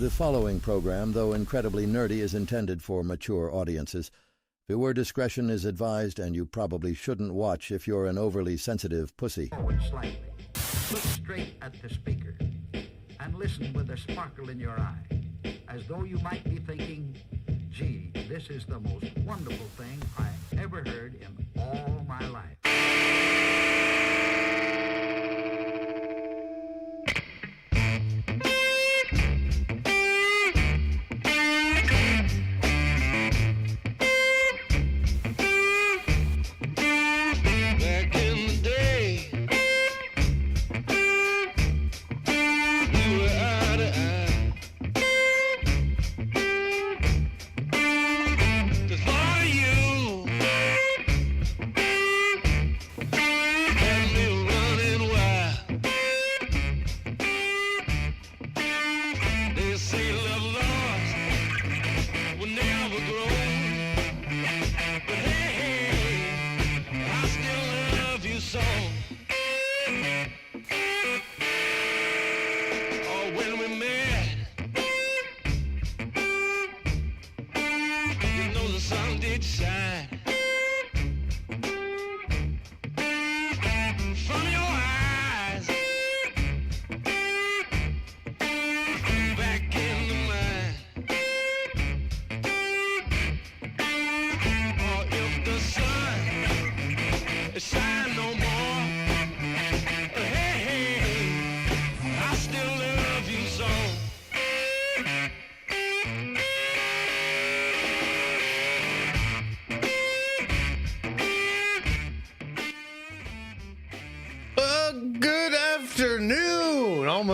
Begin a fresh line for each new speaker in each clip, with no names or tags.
The following program, though incredibly nerdy, is intended for mature audiences. Viewer discretion is advised, and you probably shouldn't watch if you're an overly sensitive pussy.
Forward slightly. Look straight at the speaker and listen with a sparkle in your eye, as though you might be thinking, gee, this is the most wonderful thing I ever heard in all my life.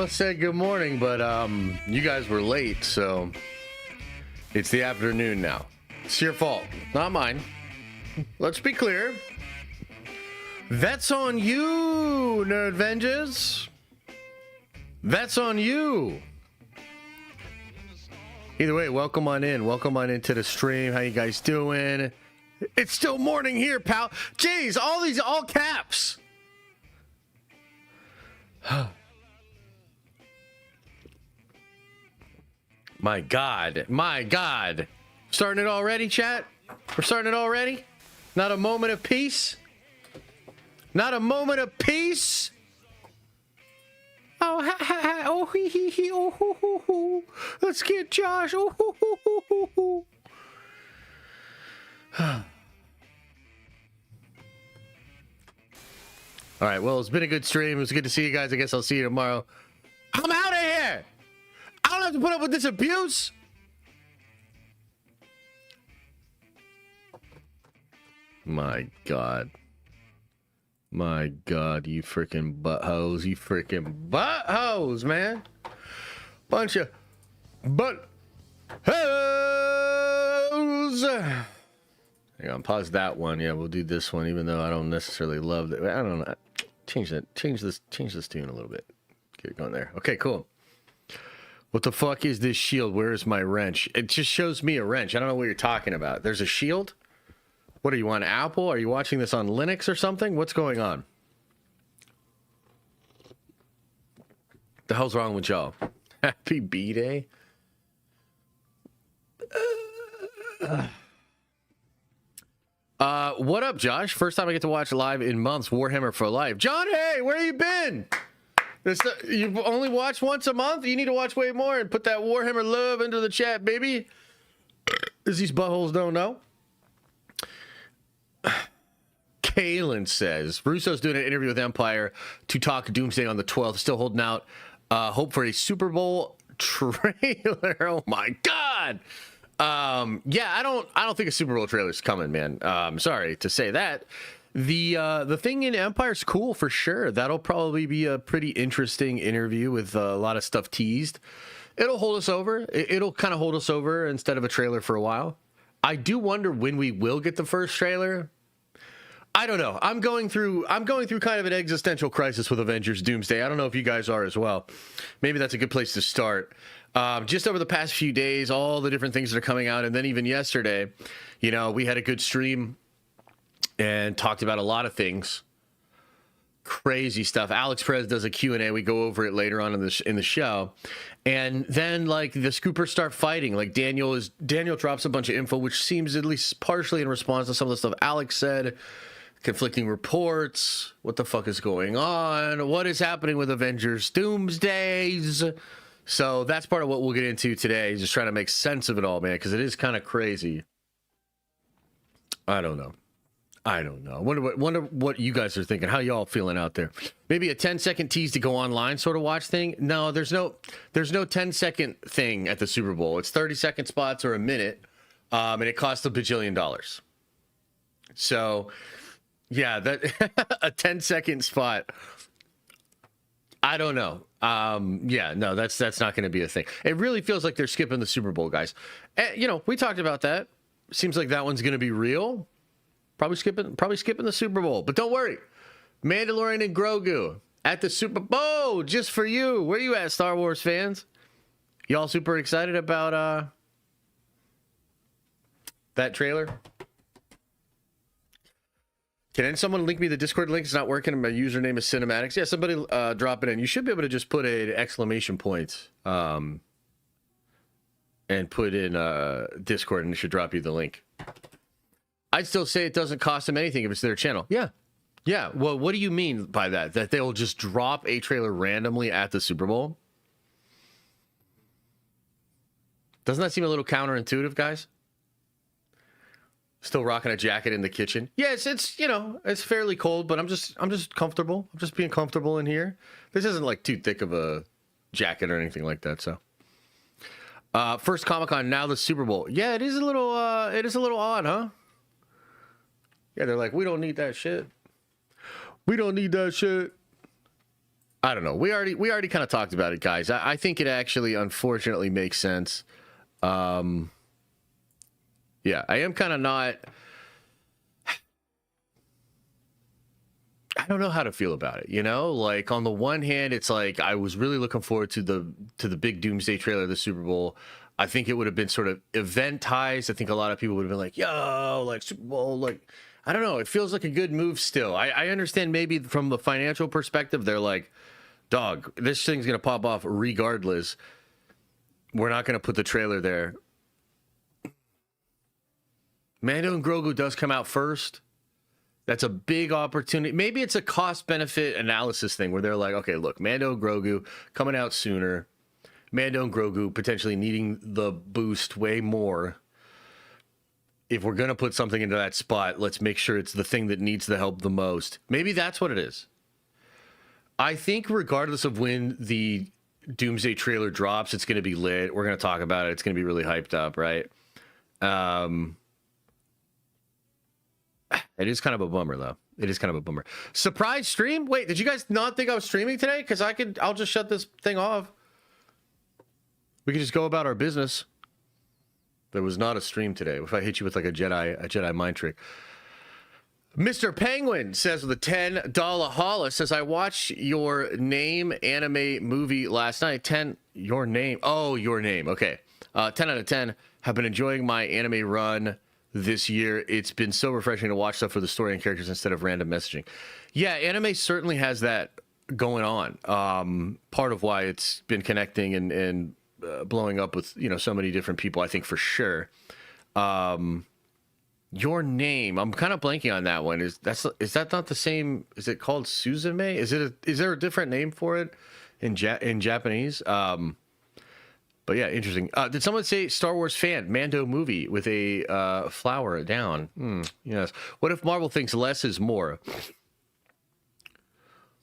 Said good morning, but you guys were late, so it's the afternoon now. It's your fault, not mine. Let's be clear. That's on you, Nerd Avengers. That's on you. Either way, welcome on in. Welcome on into the stream. How you guys doing? It's still morning here, pal. Jeez, all these all caps. My God. Starting it already, chat? We're starting it already? Not a moment of peace? Not a moment of peace? Oh, ha, ha, ha. Oh, hee, hee, hee. Oh, hoo, hoo, hoo. Let's get Josh. Oh, hoo, hoo, hoo, hoo, hoo. All right, well, it's been a good stream. It was good to see you guys. I guess I'll see you tomorrow. I'm out of here. I don't have to put up with this abuse. My God, you freaking buttholes. You freaking buttholes, man. Bunch of buttholes. Hang on, pause that one. Yeah, we'll do this one, even though I don't necessarily love it. I don't know. Change this tune a little bit. Get it going there. Okay, cool. What the fuck is this shield? Where is my wrench? It just shows me a wrench. I don't know what you're talking about. There's a shield? What are you on Apple? Are you watching this on Linux or something? What's going on? The hell's wrong with y'all? Happy B-Day? What up, Josh? First time I get to watch live in months. Warhammer for life. John, hey, where you been? You've only watched once a month? You need to watch way more and put that Warhammer love into the chat, baby. As these buttholes don't know. Kalen says, Russo's doing an interview with Empire to talk Doomsday on the 12th. Still holding out hope for a Super Bowl trailer. Oh, my God. Yeah, I don't think a Super Bowl trailer is coming, man. Sorry to say that. The thing in Empire's cool for sure. That'll probably be a pretty interesting interview with a lot of stuff teased. It'll hold us over. It'll kind of hold us over instead of a trailer for a while. I do wonder when we will get the first trailer. I don't know. I'm going through kind of an existential crisis with Avengers Doomsday. I don't know if you guys are as well. Maybe that's a good place to start. Just over the past few days, all the different things that are coming out, and then even yesterday, you know, we had a good stream and talked about a lot of things. crazy stuff. Alex Perez does a Q&A. We go over it later on in the show. And then like the scoopers start fighting. Like Daniel drops a bunch of info, which seems at least partially in response to some of the stuff Alex said. Conflicting reports. What the fuck is going on? What is happening with Avengers Doomsdays? So that's part of what we'll get into today. Just trying to make sense of it all, man, because it is kind of crazy. I don't know. Wonder what you guys are thinking. How y'all feeling out there? Maybe a 10-second tease to go online sort of watch thing. No, there's no 10-second thing at the Super Bowl. It's 30-second spots or a minute, and it costs $1 bajillion. So, yeah, that a 10-second spot. I don't know. Yeah, no, that's not going to be a thing. It really feels like they're skipping the Super Bowl, guys. And, we talked about that. Seems like that one's going to be real. Probably skipping the Super Bowl. But don't worry. Mandalorian and Grogu at the Super Bowl just for you. Where you at, Star Wars fans? Y'all super excited about that trailer? Can someone link me the Discord link? It's not working. My username is Cinematics. Yeah, somebody drop it in. You should be able to just put an exclamation point and put in Discord, and it should drop you the link. I'd still say it doesn't cost them anything if it's their channel. Yeah. Well, what do you mean by that? That they'll just drop a trailer randomly at the Super Bowl? Doesn't that seem a little counterintuitive, guys? Still rocking a jacket in the kitchen. Yes, it's fairly cold, but I'm just comfortable. I'm just being comfortable in here. This isn't like too thick of a jacket or anything like that. So, first Comic-Con, now the Super Bowl. Yeah, it is a little odd, huh? Yeah, they're like, we don't need that shit. We don't need that shit. I don't know. We already kind of talked about it, guys. I think it actually, unfortunately, makes sense. Yeah, I am kind of not. I don't know how to feel about it. Like on the one hand, it's like I was really looking forward to the big Doomsday trailer of the Super Bowl. I think it would have been sort of eventized. I think a lot of people would have been like, yo, like Super Bowl, like. I don't know. It feels like a good move still. I understand maybe from the financial perspective, they're like, dog, this thing's going to pop off regardless. We're not going to put the trailer there. Mando and Grogu does come out first. That's a big opportunity. Maybe it's a cost-benefit analysis thing where they're like, okay, look, Mando and Grogu coming out sooner. Mando and Grogu potentially needing the boost way more. If we're going to put something into that spot, let's make sure it's the thing that needs the help the most. Maybe that's what it is. I think regardless of when the Doomsday trailer drops, it's going to be lit. We're going to talk about it. It's going to be really hyped up, right? It is kind of a bummer, though. It is kind of a bummer. Surprise stream? Wait, did you guys not think I was streaming today? Because I'll just shut this thing off. We can just go about our business. There was not a stream today. If I hit you with like a Jedi mind trick. Mr. Penguin says with a $10 holla, says, I watched Your Name anime movie last night. Your Name. Oh, Your Name. Okay. 10 out of 10. Have been enjoying my anime run this year. It's been so refreshing to watch stuff for the story and characters instead of random messaging. Yeah, anime certainly has that going on. Part of why it's been connecting and blowing up with so many different people, I think, for sure. Your Name, I'm kind of blanking on that one. Is that not the same? Is it called Suzume? Is there a different name for it in Japanese? But yeah, interesting. Did someone say Star Wars fan Mando movie with a flower down? Yes. What if Marvel thinks less is more?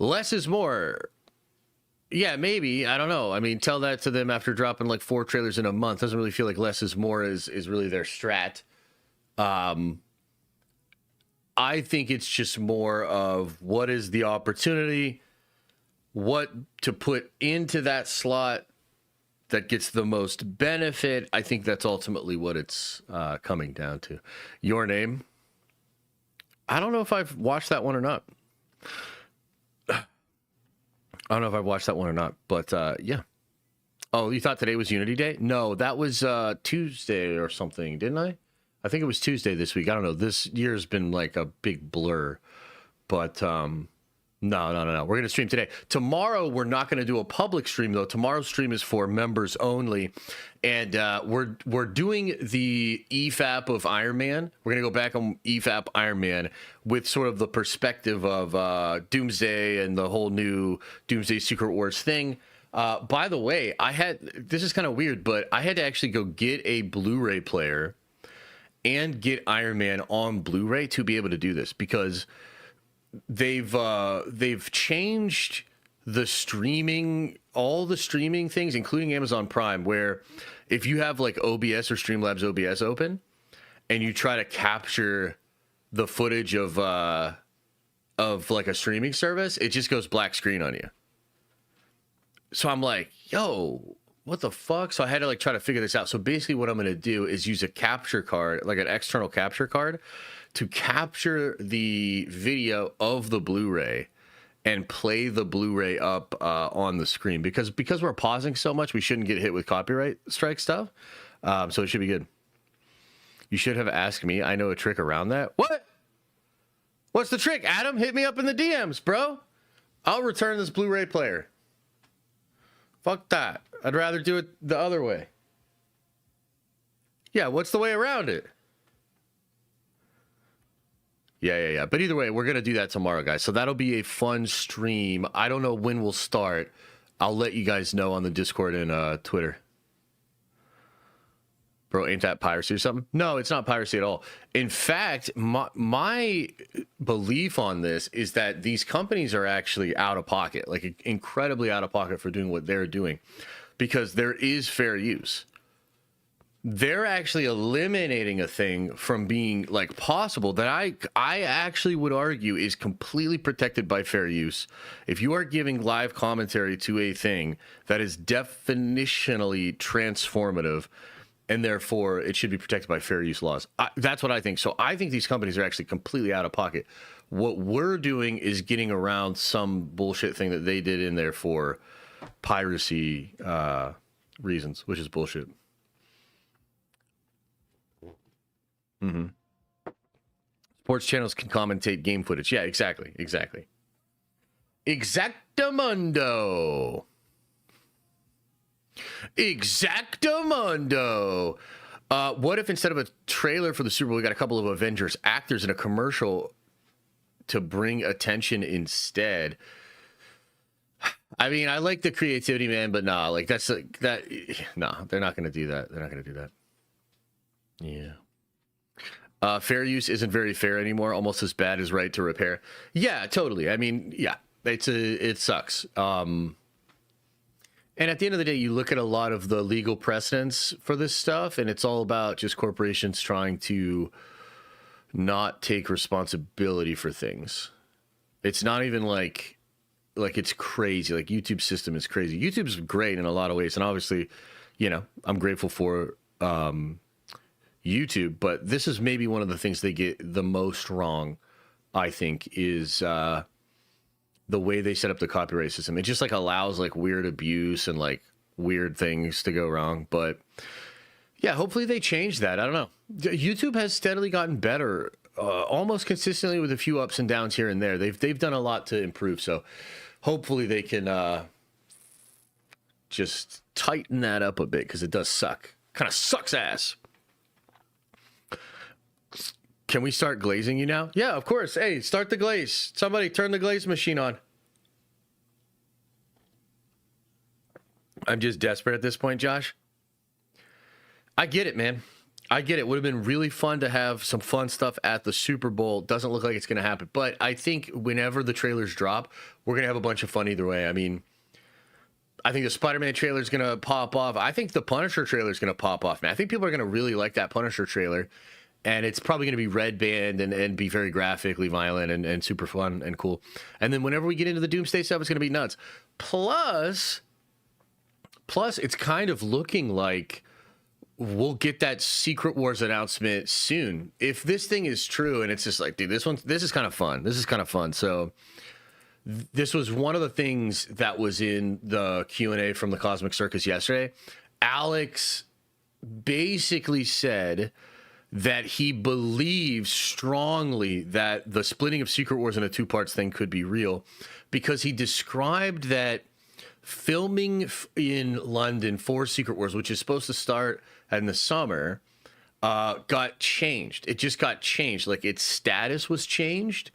Less is more. Yeah, maybe. I don't know. I mean, tell that to them after dropping like 4 trailers in a month. Doesn't really feel like less is more is really their strat. I think it's just more of what is the opportunity, what to put into that slot that gets the most benefit. I think that's ultimately what it's coming down to. Your Name. I don't know if I've watched that one or not. I don't know if I've watched that one or not, but yeah. Oh, you thought today was Unity Day? No, that was Tuesday or something, didn't I? I think it was Tuesday this week. I don't know. This year's been like a big blur, but no, No. We're going to stream today. Tomorrow, we're not going to do a public stream, though. Tomorrow's stream is for members only. And we're doing the EFAP of Iron Man. We're going to go back on EFAP Iron Man with sort of the perspective of Doomsday and the whole new Doomsday Secret Wars thing. By the way, this is kind of weird, but I had to actually go get a Blu-ray player and get Iron Man on Blu-ray to be able to do this, because they've changed the streaming, all the streaming things, including Amazon Prime, where if you have like OBS or Streamlabs OBS open and you try to capture the footage of like a streaming service, it just goes black screen on you. So I'm like, yo, what the fuck? So I had to like try to figure this out. So basically what I'm going to do is use a capture card, like an external capture card, to capture the video of the Blu-ray and play the Blu-ray up on the screen. Because we're pausing so much, we shouldn't get hit with copyright strike stuff. So it should be good. You should have asked me. I know a trick around that. What? What's the trick, Adam? Hit me up in the DMs, bro. I'll return this Blu-ray player. Fuck that. I'd rather do it the other way. Yeah, what's the way around it? Yeah. But either way, we're going to do that tomorrow, guys. So that'll be a fun stream. I don't know when we'll start. I'll let you guys know on the Discord and Twitter. Bro, ain't that piracy or something? No, it's not piracy at all. In fact, my belief on this is that these companies are actually out of pocket, like incredibly out of pocket for doing what they're doing, because there is fair use. They're actually eliminating a thing from being like possible that I actually would argue is completely protected by fair use. If you are giving live commentary to a thing that is definitionally transformative, and therefore it should be protected by fair use laws. That's what I think. So I think these companies are actually completely out of pocket. What we're doing is getting around some bullshit thing that they did in there for piracy reasons, which is bullshit. Mm-hmm. Sports channels can commentate game footage. Yeah, exactly. Exactamundo. What if instead of a trailer for the Super Bowl, we got a couple of Avengers actors in a commercial to bring attention instead? I mean, I like the creativity, man, but nah, like that's like that. Nah, they're not going to do that. Yeah. Fair use isn't very fair anymore. Almost as bad as right to repair. Yeah, totally. I mean, yeah, it sucks. And at the end of the day, you look at a lot of the legal precedents for this stuff, and it's all about just corporations trying to not take responsibility for things. It's not even like it's crazy. Like YouTube's system is crazy. YouTube's great in a lot of ways, and obviously, you know, I'm grateful for YouTube, but this is maybe one of the things they get the most wrong, I think, is the way they set up the copyright system. It just like allows like weird abuse and like weird things to go wrong. But yeah, hopefully they change that. I don't know. YouTube has steadily gotten better, almost consistently, with a few ups and downs here and there. They've done a lot to improve. So hopefully they can just tighten that up a bit, because it does suck. Kind of sucks ass. Can we start glazing you now? Yeah, of course. Hey, start the glaze. Somebody turn the glaze machine on. I'm just desperate at this point, Josh. I get it, man. I get it. Would have been really fun to have some fun stuff at the Super Bowl. Doesn't look like it's going to happen. But I think whenever the trailers drop, we're going to have a bunch of fun either way. I mean, I think the Spider-Man trailer is going to pop off. I think the Punisher trailer is going to pop off, man. I think people are going to really like that Punisher trailer. And it's probably going to be red band and be very graphically violent and super fun and cool. And then whenever we get into the Doomsday stuff, it's going to be nuts. Plus, it's kind of looking like we'll get that Secret Wars announcement soon. If this thing is true, and it's just like, dude, this is kind of fun. So this was one of the things that was in the Q&A from the Cosmic Circus yesterday. Alex basically said that he believes strongly that the splitting of Secret Wars into two parts thing could be real, because he described that filming in London for Secret Wars, which is supposed to start in the summer, got changed. It just got changed. Like, its status was changed.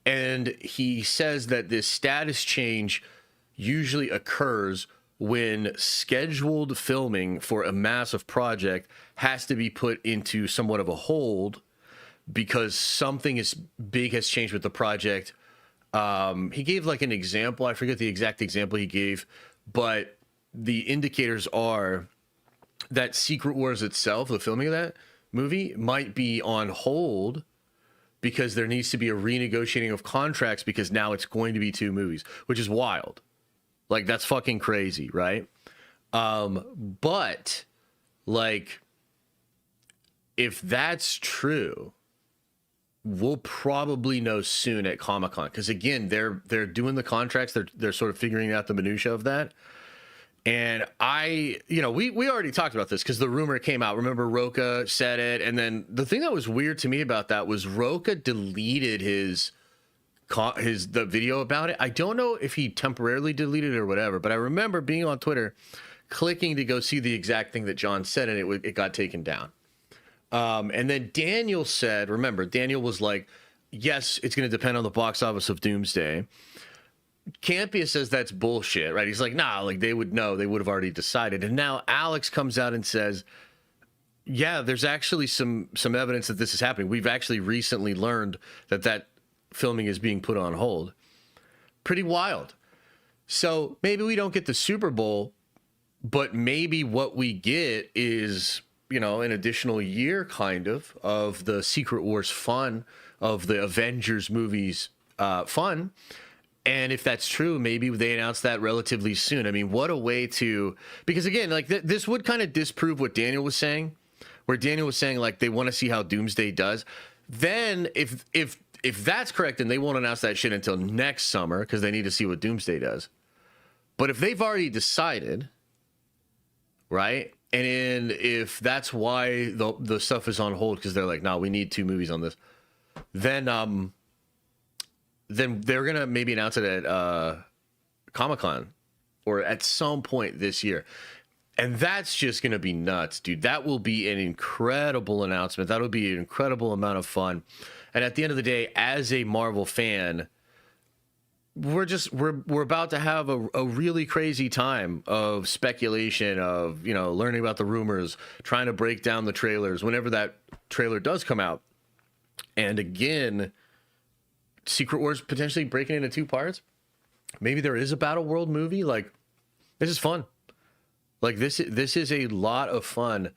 And he says that this status change usually occurs when scheduled filming for a massive project has to be put into somewhat of a hold because something big has changed with the project. He gave like an example. I forget the exact example he gave, but the indicators are that Secret Wars itself, the filming of that movie, might be on hold because there needs to be a renegotiating of contracts because now it's going to be two movies, which is wild. Like, that's fucking crazy, right? But like, if that's true, we'll probably know soon at Comic-Con, because again, they're doing the contracts, they're sort of figuring out the minutia of that. And we already talked about this because the rumor came out. Remember, Rocha said it, and then the thing that was weird to me about that was Rocha deleted the video about it. I don't know if he temporarily deleted it or whatever, but I remember being on Twitter, clicking to go see the exact thing that John said, and it got taken down. And then Daniel said, remember, Daniel was like, yes, it's going to depend on the box office of Doomsday. Campia says that's bullshit, right? He's like, nah, like they would know, they would have already decided. And now Alex comes out and says, yeah, there's actually some evidence that this is happening. We've actually recently learned that filming is being put on hold. Pretty wild. So maybe we don't get the Super Bowl, but maybe what we get is, an additional year kind of the Secret Wars fun, of the Avengers movies fun. And if that's true, maybe they announce that relatively soon. I mean, what a way to, because again, like this would kind of disprove what Daniel was saying, where Daniel was saying like they want to see how Doomsday does. Then if that's correct, then they won't announce that shit until next summer because they need to see what Doomsday does. But if they've already decided, right? And if that's why the stuff is on hold because they're like, no, we need two movies on this, then they're gonna maybe announce it at Comic-Con or at some point this year, and that's just gonna be nuts, dude. That will be an incredible announcement. That'll be an incredible amount of fun. And at the end of the day, as a Marvel fan, we're about to have a really crazy time of speculation, of learning about the rumors, trying to break down the trailers whenever that trailer does come out. And again, Secret Wars potentially breaking into two parts. Maybe there is a Battleworld movie. Like, this is fun. Like, this is a lot of fun.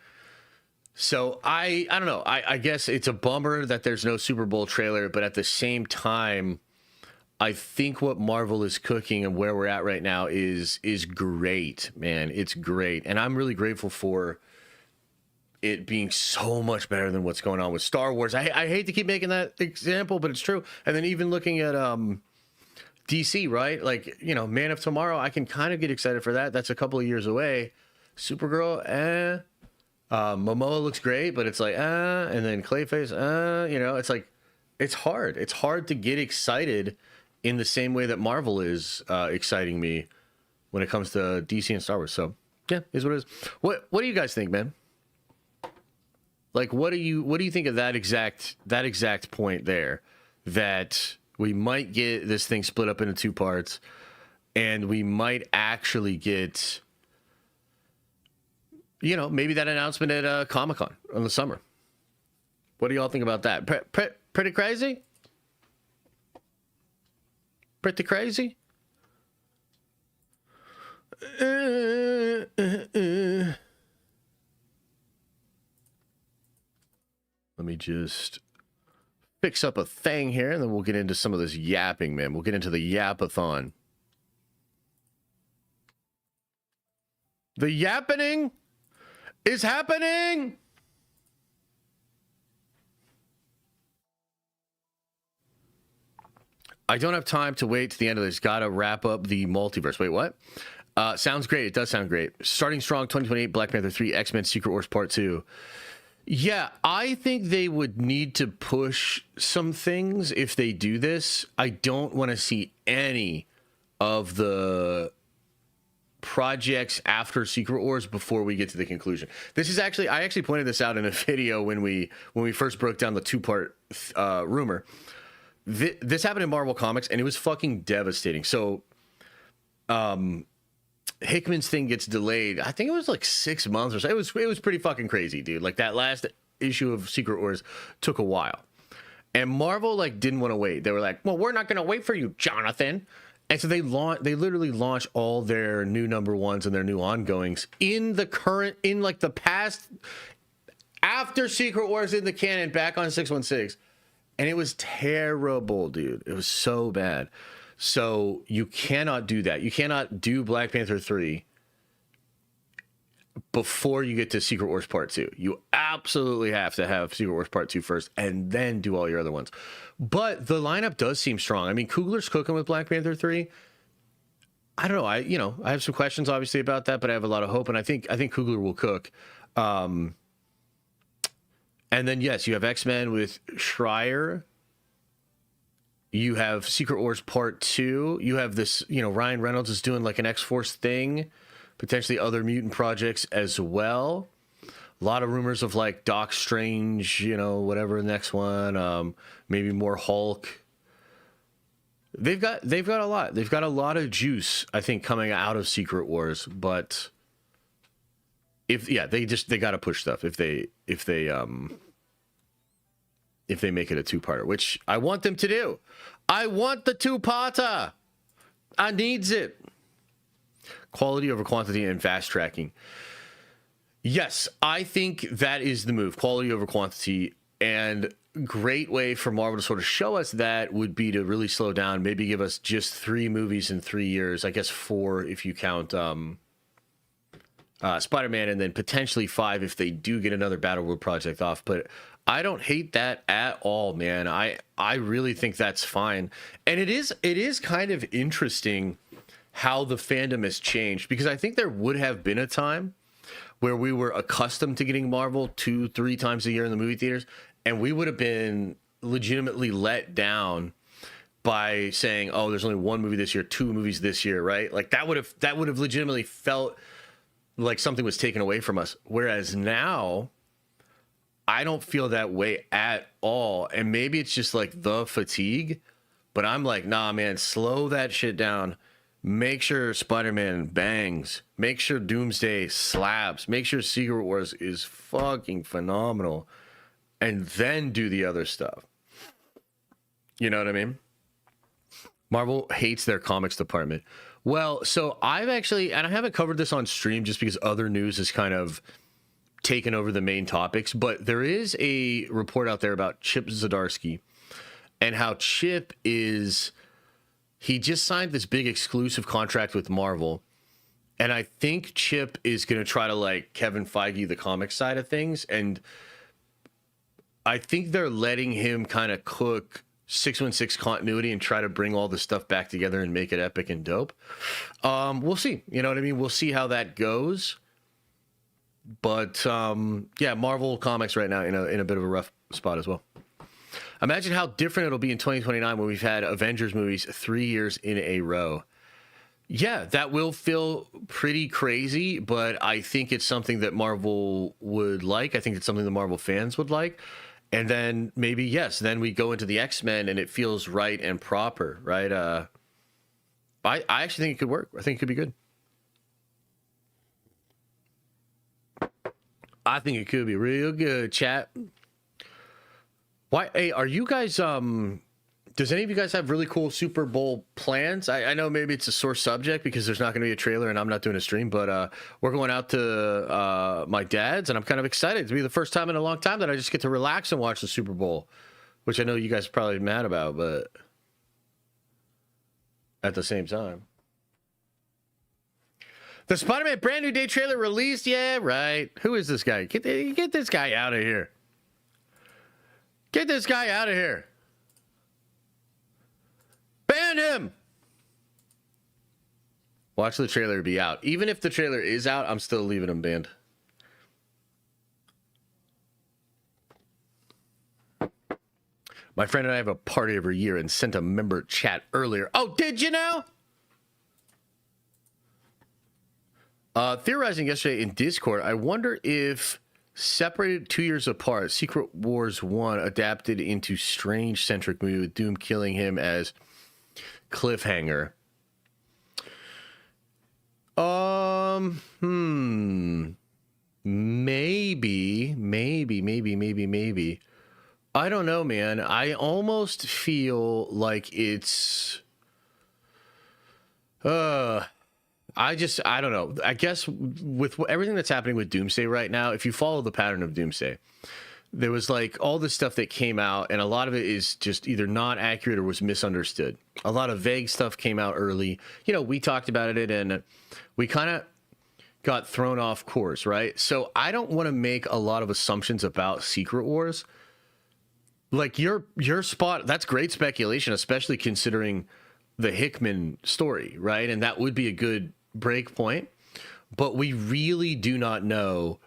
So I don't know. I guess it's a bummer that there's no Super Bowl trailer, but at the same time, I think what Marvel is cooking and where we're at right now is great, man. It's great. And I'm really grateful for it being so much better than what's going on with Star Wars. I hate to keep making that example, but it's true. And then even looking at DC, right? Like, Man of Tomorrow, I can kind of get excited for that. That's a couple of years away. Supergirl, Momoa looks great, but it's like, and then Clayface, it's like, it's hard. It's hard to get excited in the same way that Marvel is exciting me when it comes to DC and Star Wars. So yeah, is what it is. What do you guys think, man? Like, what do you think of that exact point there, that we might get this thing split up into two parts, and we might actually get, maybe that announcement at Comic-Con in the summer? What do y'all think about that? Pretty crazy? Pretty crazy? Let me just fix up a thing here, and then we'll get into some of this yapping, man. We'll get into the yapathon. The yappening is happening! I don't have time to wait to the end of this. Gotta wrap up the multiverse. Wait, what? Sounds great. It does sound great. Starting strong, 2028, Black Panther 3, X-Men Secret Wars Part 2. Yeah, I think they would need to push some things if they do this. I don't want to see any of the projects after Secret Wars before we get to the conclusion. I actually pointed this out in a video when we first broke down the 2-part rumor. This happened in Marvel Comics and it was fucking devastating. So Hickman's thing gets delayed. I think it was like 6 months or so. It was pretty fucking crazy, dude. Like that last issue of Secret Wars took a while. And Marvel like didn't want to wait. They were like, "Well, we're not going to wait for you, Jonathan." And so they literally launched all their new number ones and their new ongoings in the past, after Secret Wars in the canon, back on 616. And it was terrible, dude. It was so bad. So you cannot do that. You cannot do Black Panther 3 before you get to Secret Wars Part 2. You absolutely have to have Secret Wars Part 2 first and then do all your other ones. But the lineup does seem strong. I mean, Coogler's cooking with Black Panther 3. I don't know. I have some questions obviously about that, but I have a lot of hope, and I think Coogler will cook. And then yes, you have X-Men with Schreier. You have Secret Wars Part 2. You have this, Ryan Reynolds is doing like an X-Force thing, potentially other mutant projects as well. A lot of rumors of like Doc Strange, whatever the next one, maybe more Hulk. They've got a lot. They've got a lot of juice, I think, coming out of Secret Wars. But they got to push stuff if they make it a 2-parter, which I want them to do. I want the 2-parter. I needs it. Quality over quantity and fast tracking. Yes, I think that is the move. Quality over quantity. And great way for Marvel to sort of show us that would be to really slow down, maybe give us just 3 movies in 3 years. I guess 4 if you count Spider-Man, and then potentially 5 if they do get another Battleworld project off. But I don't hate that at all, man. I really think that's fine. And it is kind of interesting how the fandom has changed, because I think there would have been a time where we were accustomed to getting Marvel 2-3 times a year in the movie theaters, and we would have been legitimately let down by saying, "Oh, there's only 1 movie this year, 2 movies this year," right? Like that would have legitimately felt like something was taken away from us. Whereas now, I don't feel that way at all. And maybe it's just like the fatigue, but I'm like, nah, man, slow that shit down. Make sure Spider-Man bangs. Make sure Doomsday slaps. Make sure Secret Wars is fucking phenomenal. And then do the other stuff. You know what I mean? Marvel hates their comics department. Well, so I've actually, and I haven't covered this on stream just because other news has kind of taken over the main topics, but there is a report out there about Chip Zdarsky and how Chip is... He just signed this big exclusive contract with Marvel, and I think Chip is going to try to like Kevin Feige the comic side of things, and I think they're letting him kind of cook 616 continuity and try to bring all the stuff back together and make it epic and dope. We'll see. You know what I mean? We'll see how that goes. But yeah, Marvel Comics right now in a bit of a rough spot as well. Imagine how different it'll be in 2029 when we've had Avengers movies 3 years in a row. Yeah, that will feel pretty crazy, but I think it's something that Marvel would like. I think it's something the Marvel fans would like. And then maybe, yes, then we go into the X-Men and it feels right and proper, right? I actually think it could work. I think it could be good. I think it could be real good, chat. Why? Hey, are you guys? Does any of you guys have really cool Super Bowl plans? I know maybe it's a sore subject because there's not going to be a trailer and I'm not doing a stream, but we're going out to my dad's and I'm kind of excited. It's be the first time in a long time that I just get to relax and watch the Super Bowl, which I know you guys are probably mad about, but at the same time. The Spider-Man brand new day trailer released. Yeah, right. Who is this guy? Get this guy out of here. Get this guy out of here. Ban him. Watch the trailer be out. Even if the trailer is out, I'm still leaving him banned. My friend and I have a party every year and sent a member chat earlier. Oh, did you now? Theorizing yesterday in Discord, I wonder if separated 2 years apart, Secret Wars 1 adapted into Strange-centric movie with Doom killing him as cliffhanger. Maybe. I don't know, man. I almost feel like it's I don't know. I guess with everything that's happening with Doomsday right now, if you follow the pattern of Doomsday, there was like all this stuff that came out, and a lot of it is just either not accurate or was misunderstood. A lot of vague stuff came out early. You know, we talked about it, and we kind of got thrown off course, right? So I don't want to make a lot of assumptions about Secret Wars. Like your spot, that's great speculation, especially considering the Hickman story, right? And that would be a good break point. But we really do not know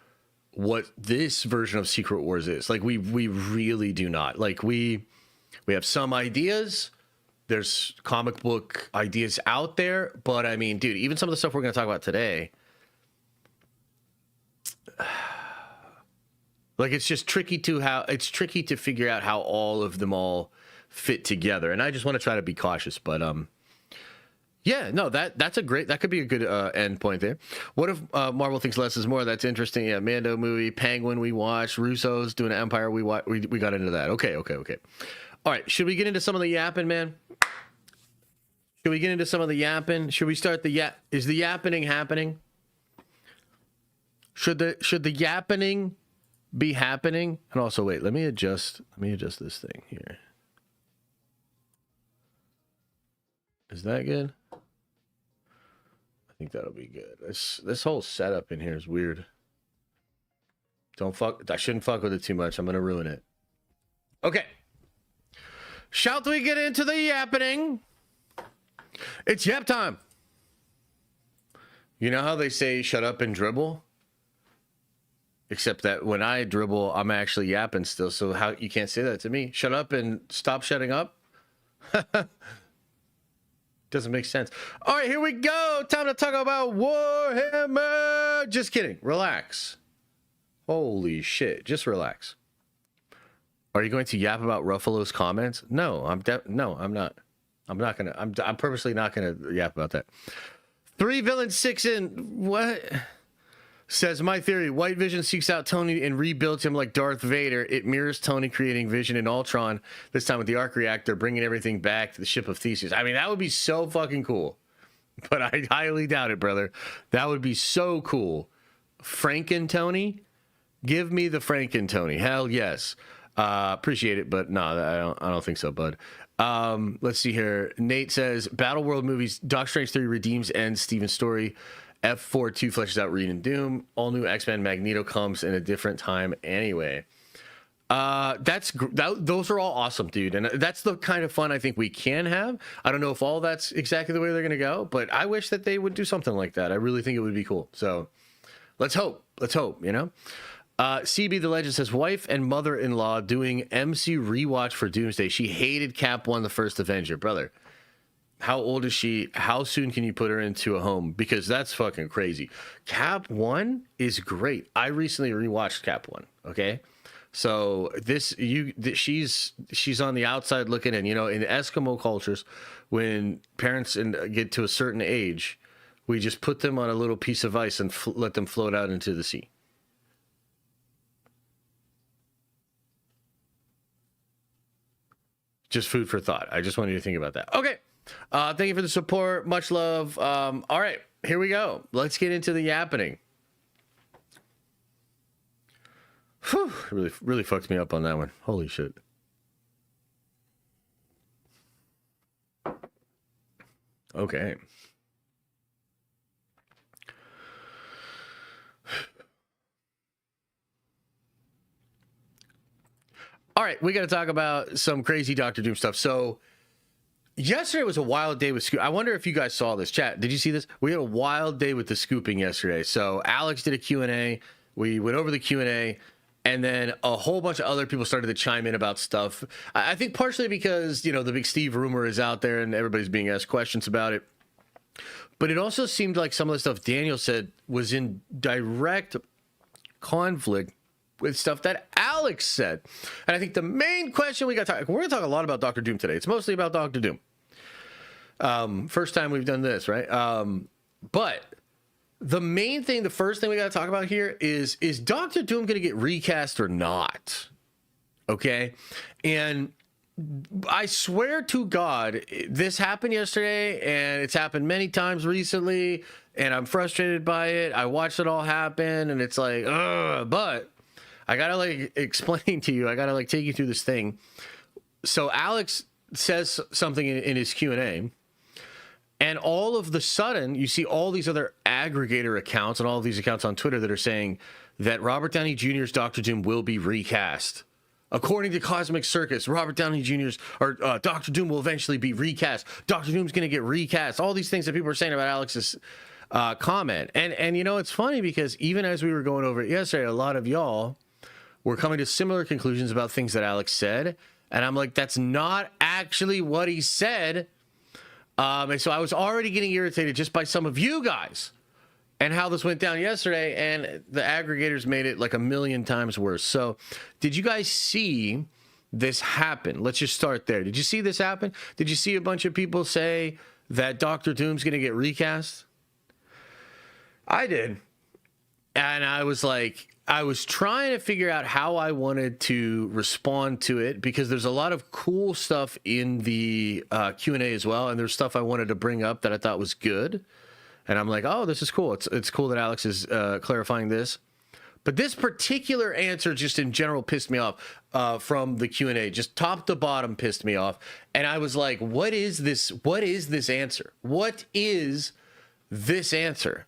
what this version of Secret Wars is. Like we really do not. Like we have some ideas. There's comic book ideas out there, but I mean, dude, even some of the stuff we're going to talk about today, like it's just tricky to figure out how all of them all fit together. And I just want to try to be cautious, but yeah, no, that could be a good end point there. What if Marvel thinks less is more? That's interesting. Yeah, Mando movie, Penguin we watched, Russo's doing an Empire we got into that. Okay. All right, should we get into some of the yapping, man? Should we get into some of the yapping? Should we start is the yappening happening? Should the yappening be happening? And also, wait, let me adjust this thing here. Is that good? I think that'll be good. This whole setup in here is weird. I shouldn't fuck with it too much. I'm gonna ruin it. Okay. Shall we get into the yappening? It's yap time. You know how they say shut up and dribble? Except that when I dribble, I'm actually yapping still. So how you can't say that to me? Shut up and stop shutting up? Doesn't make sense. All right, here we go. Time to talk about Warhammer. Just kidding. Relax. Holy shit. Just relax. Are you going to yap about Ruffalo's comments? No, I'm not. I'm purposely not gonna yap about that. 3 villains, 6 in. What? Says, my theory, White Vision seeks out Tony and rebuilds him like Darth Vader. It mirrors Tony creating Vision in Ultron, this time with the arc reactor, bringing everything back to the ship of Theseus. I mean, that would be so fucking cool. But I highly doubt it, brother. That would be so cool. Franken-Tony? Give me the Franken-Tony. Hell yes. Appreciate it, but no, I don't think so, bud. Let's see here. Nate says, Battleworld Movies, Doc Strange 3 redeems ends Steven's story. F42 fleshes out Reed and Doom. All new X-Men Magneto comes in a different time anyway. Those are all awesome, dude. And that's the kind of fun I think we can have. I don't know if all that's exactly the way they're going to go, but I wish that they would do something like that. I really think it would be cool. So let's hope, you know? CB the Legend says, wife and mother-in-law doing MC rewatch for Doomsday. She hated Cap 1, the first Avenger. Brother, how old is she? How soon can you put her into a home? Because that's fucking crazy. Cap 1 is great. I recently rewatched Cap 1, okay? So she's on the outside looking in. You know, in Eskimo cultures, when parents get to a certain age, we just put them on a little piece of ice and let them float out into the sea. Just food for thought. I just wanted you to think about that. Okay. Thank you for the support. Much love. All right, here we go. Let's get into the yappening. Whew, really fucked me up on that one. Holy shit. Okay. All right, we got to talk about some crazy Doctor Doom stuff. So yesterday was a wild day with Scoop. I wonder if you guys saw this. Chat, did you see this? We had a wild day with the scooping yesterday. So Alex did a Q&A. We went over the Q&A. And then a whole bunch of other people started to chime in about stuff. I think partially because, the Big Steve rumor is out there and everybody's being asked questions about it. But it also seemed like some of the stuff Daniel said was in direct conflict with stuff that Alex said. And I think the main question we're going to talk a lot about Doctor Doom today. It's mostly about Doctor Doom. First time we've done this, right? But the main thing, the first thing we got to talk about here is Doctor Doom going to get recast or not? Okay. And I swear to God, this happened yesterday and it's happened many times recently and I'm frustrated by it. I watched it all happen and it's like, but I got to explain to you, I got to take you through this thing. So Alex says something in his Q&A. And all of the sudden, you see all these other aggregator accounts and all of these accounts on Twitter that are saying that Robert Downey Jr.'s Doctor Doom will be recast. According to Cosmic Circus, Robert Downey Jr.'s or Doctor Doom will eventually be recast. Doctor Doom's going to get recast. All these things that people are saying about Alex's comment. And it's funny because even as we were going over it yesterday, a lot of y'all were coming to similar conclusions about things that Alex said. And I'm like, that's not actually what he said. And so I was already getting irritated just by some of you guys and how this went down yesterday. And the aggregators made it like a million times worse. So did you guys see this happen? Let's just start there. Did you see this happen? Did you see a bunch of people say that Doctor Doom's going to get recast? I did. And I was like, I was trying to figure out how I wanted to respond to it because there's a lot of cool stuff in the Q&A as well. And there's stuff I wanted to bring up that I thought was good. And I'm like, oh, this is cool. It's cool that Alex is clarifying this. But this particular answer just in general pissed me off from the Q&A. Just top to bottom pissed me off. And I was like, what is this? What is this answer? What is this answer?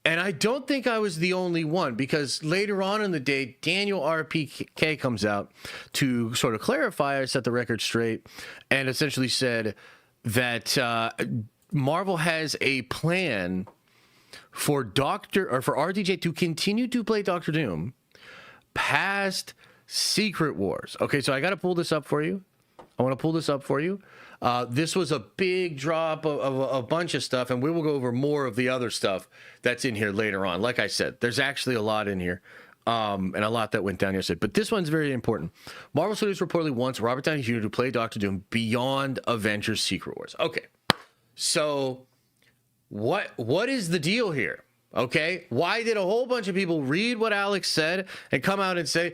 And I don't think I was the only one because later on in the day, Daniel RPK comes out to sort of clarify, set the record straight, and essentially said that Marvel has a plan for RDJ to continue to play Doctor Doom past Secret Wars. Okay, so I got to pull this up for you. I want to pull this up for you. This was a big drop of a bunch of stuff, and we will go over more of the other stuff that's in here later on. Like I said, there's actually a lot in here, and a lot that went down yesterday. But this one's very important. Marvel Studios reportedly wants Robert Downey Jr. to play Doctor Doom beyond Avengers Secret Wars. Okay, so what is the deal here? Okay, why did a whole bunch of people read what Alex said and come out and say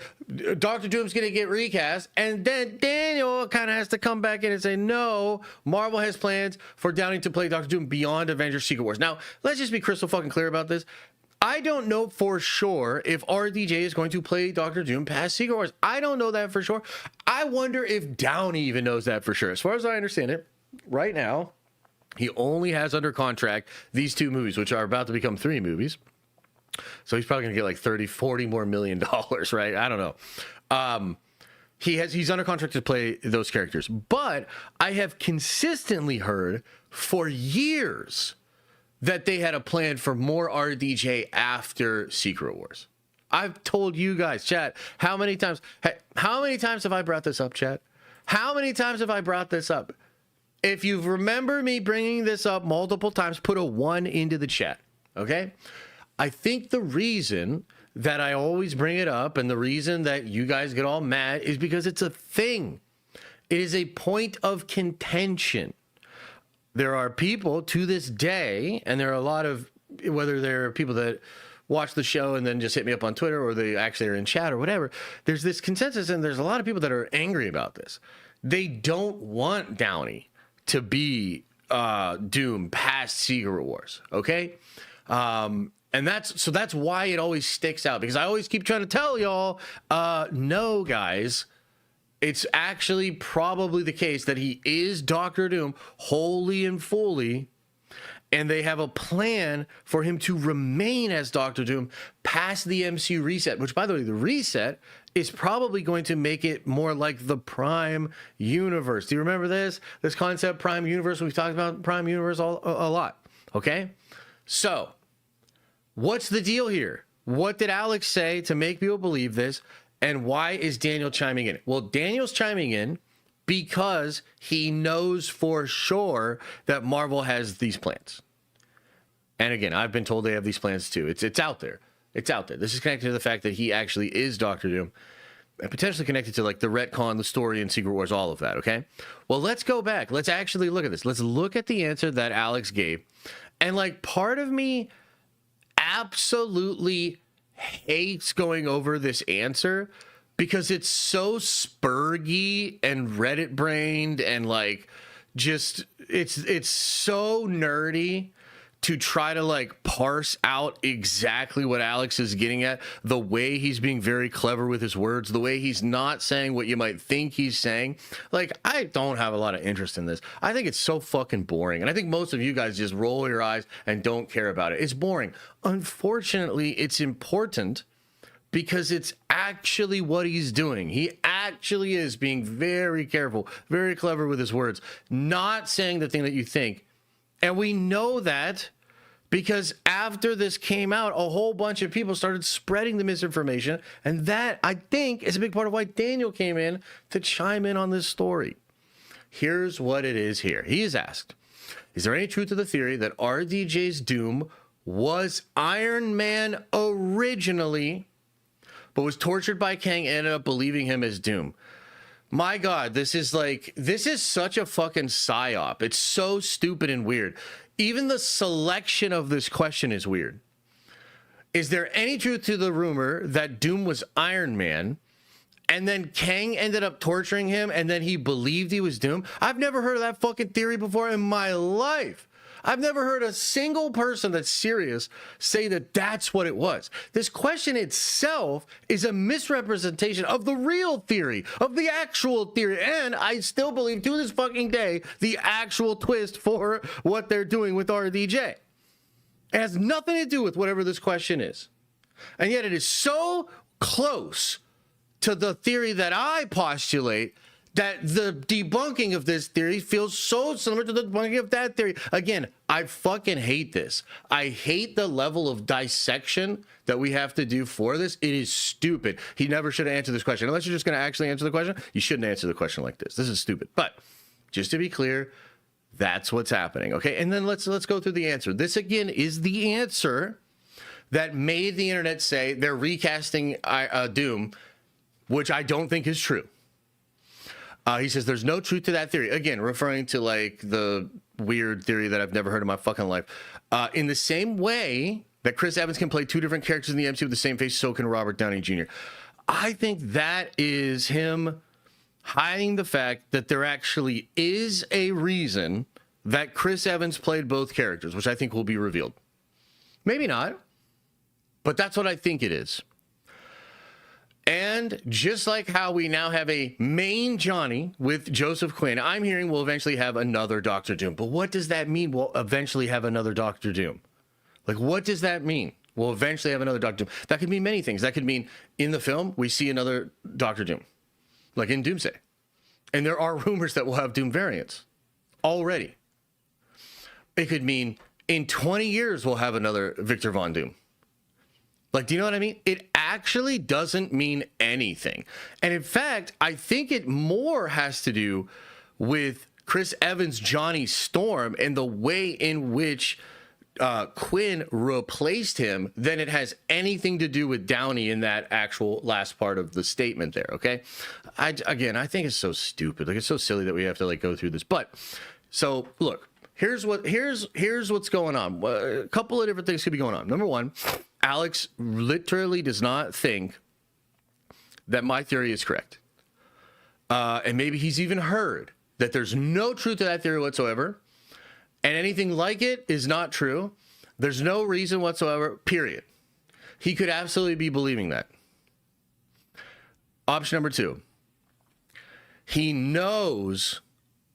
Doctor Doom's going to get recast, and then Daniel kind of has to come back in and say no, Marvel has plans for Downey to play Doctor Doom beyond Avengers Secret Wars. Now, let's just be crystal fucking clear about this. I don't know for sure if RDJ is going to play Doctor Doom past Secret Wars. I don't know that for sure. I wonder if Downey even knows that for sure. As far as I understand it, right now, he only has under contract these 2 movies, which are about to become 3 movies. So he's probably going to get like $30-40 more million, right? I don't know. He's under contract to play those characters. But I have consistently heard for years that they had a plan for more RDJ after Secret Wars. I've told you guys, chat, how many times have I brought this up, chat? How many times have I brought this up? If you remember me bringing this up multiple times, put a 1 into the chat, okay? I think the reason that I always bring it up and the reason that you guys get all mad is because it's a thing. It is a point of contention. There are people to this day, and there are a lot of, whether they're people that watch the show and then just hit me up on Twitter or they actually are in chat or whatever, there's this consensus and there's a lot of people that are angry about this. They don't want Downey to be Doom past Secret Wars, okay? And that's why it always sticks out, because I always keep trying to tell y'all, no, guys, it's actually probably the case that he is Doctor Doom wholly and fully, and they have a plan for him to remain as Doctor Doom past the MCU reset, which, by the way, the reset is probably going to make it more like the Prime Universe. Do you remember this concept, Prime Universe? We've talked about Prime Universe a lot, okay? So, what's the deal here? What did Alex say to make people believe this? And why is Daniel chiming in? Well, Daniel's chiming in because he knows for sure that Marvel has these plans. And again, I've been told they have these plans too. It's out there. It's out there. This is connected to the fact that he actually is Doctor Doom, and potentially connected to like the retcon, the story, and Secret Wars, all of that. Okay. Well, let's go back. Let's actually look at this. Let's look at the answer that Alex gave. And like, part of me absolutely hates going over this answer because it's so spurgy and Reddit brained, and like, just it's so nerdy to try to like parse out exactly what Alex is getting at, the way he's being very clever with his words, the way he's not saying what you might think he's saying. Like, I don't have a lot of interest in this. I think it's so fucking boring. And I think most of you guys just roll your eyes and don't care about it. It's boring. Unfortunately, it's important because it's actually what he's doing. He actually is being very careful, very clever with his words, not saying the thing that you think. And we know that because after this came out, a whole bunch of people started spreading the misinformation. And that, I think, is a big part of why Daniel came in to chime in on this story. Here's what it is here. He is asked, is there any truth to the theory that RDJ's Doom was Iron Man originally, but was tortured by Kang and ended up believing him as Doom? My God, this is such a fucking psyop. It's so stupid and weird. Even the selection of this question is weird. Is there any truth to the rumor that Doom was Iron Man and then Kang ended up torturing him and then he believed he was Doom? I've never heard of that fucking theory before in my life. I've never heard a single person that's serious say that that's what it was. This question itself is a misrepresentation of the real theory, of the actual theory. And I still believe to this fucking day, the actual twist for what they're doing with RDJ. It has nothing to do with whatever this question is. And yet it is so close to the theory that I postulate that the debunking of this theory feels so similar to the debunking of that theory. Again, I fucking hate this. I hate the level of dissection that we have to do for this. It is stupid. He never should have answered this question. Unless you're just going to actually answer the question, you shouldn't answer the question like this. This is stupid. But just to be clear, that's what's happening. Okay, and then let's go through the answer. This again is the answer that made the internet say they're recasting Doom, which I don't think is true. He says there's no truth to that theory. Again, referring to like the weird theory that I've never heard in my fucking life. In the same way that Chris Evans can play two different characters in the MCU with the same face, so can Robert Downey Jr. I think that is him hiding the fact that there actually is a reason that Chris Evans played both characters, which I think will be revealed. Maybe not, but that's what I think it is. And just like how we now have a main Johnny with Joseph Quinn, I'm hearing we'll eventually have another Doctor Doom. But what does that mean? We'll eventually have another Doctor Doom. Like, what does that mean? We'll eventually have another Doctor Doom. That could mean many things. That could mean in the film, we see another Doctor Doom, like in Doomsday. And there are rumors that we'll have Doom variants already. It could mean in 20 years, we'll have another Victor Von Doom. Like, do you know what I mean? It actually doesn't mean anything. And in fact, I think it more has to do with Chris Evans' Johnny Storm and the way in which Quinn replaced him than it has anything to do with Downey in that actual last part of the statement there, okay? I think it's so stupid. Like, it's so silly that we have to like go through this. But so look, here's what's going on. A couple of different things could be going on. Number one, Alex literally does not think that my theory is correct. And maybe he's even heard that there's no truth to that theory whatsoever. And anything like it is not true. There's no reason whatsoever, period. He could absolutely be believing that. Option number two, he knows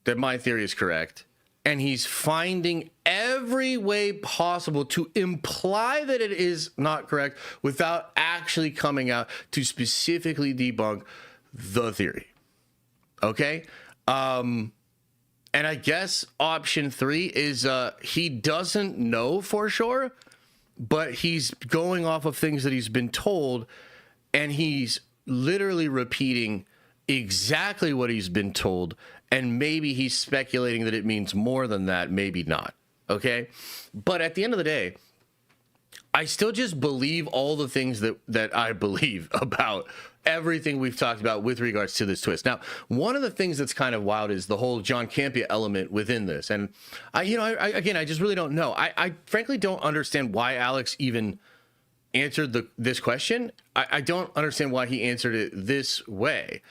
that my theory is correct. And he's finding every way possible to imply that it is not correct without actually coming out to specifically debunk the theory. Okay? And I guess option three is he doesn't know for sure, but he's going off of things that he's been told, and he's literally repeating exactly what he's been told, and maybe he's speculating that it means more than that, maybe not. Okay? But at the end of the day, I still just believe all the things that I believe about everything we've talked about with regards to this twist. Now, one of the things that's kind of wild is the whole John Campea element within this. And I just really don't know. I frankly don't understand why Alex even answered this question. I don't understand why he answered it this way.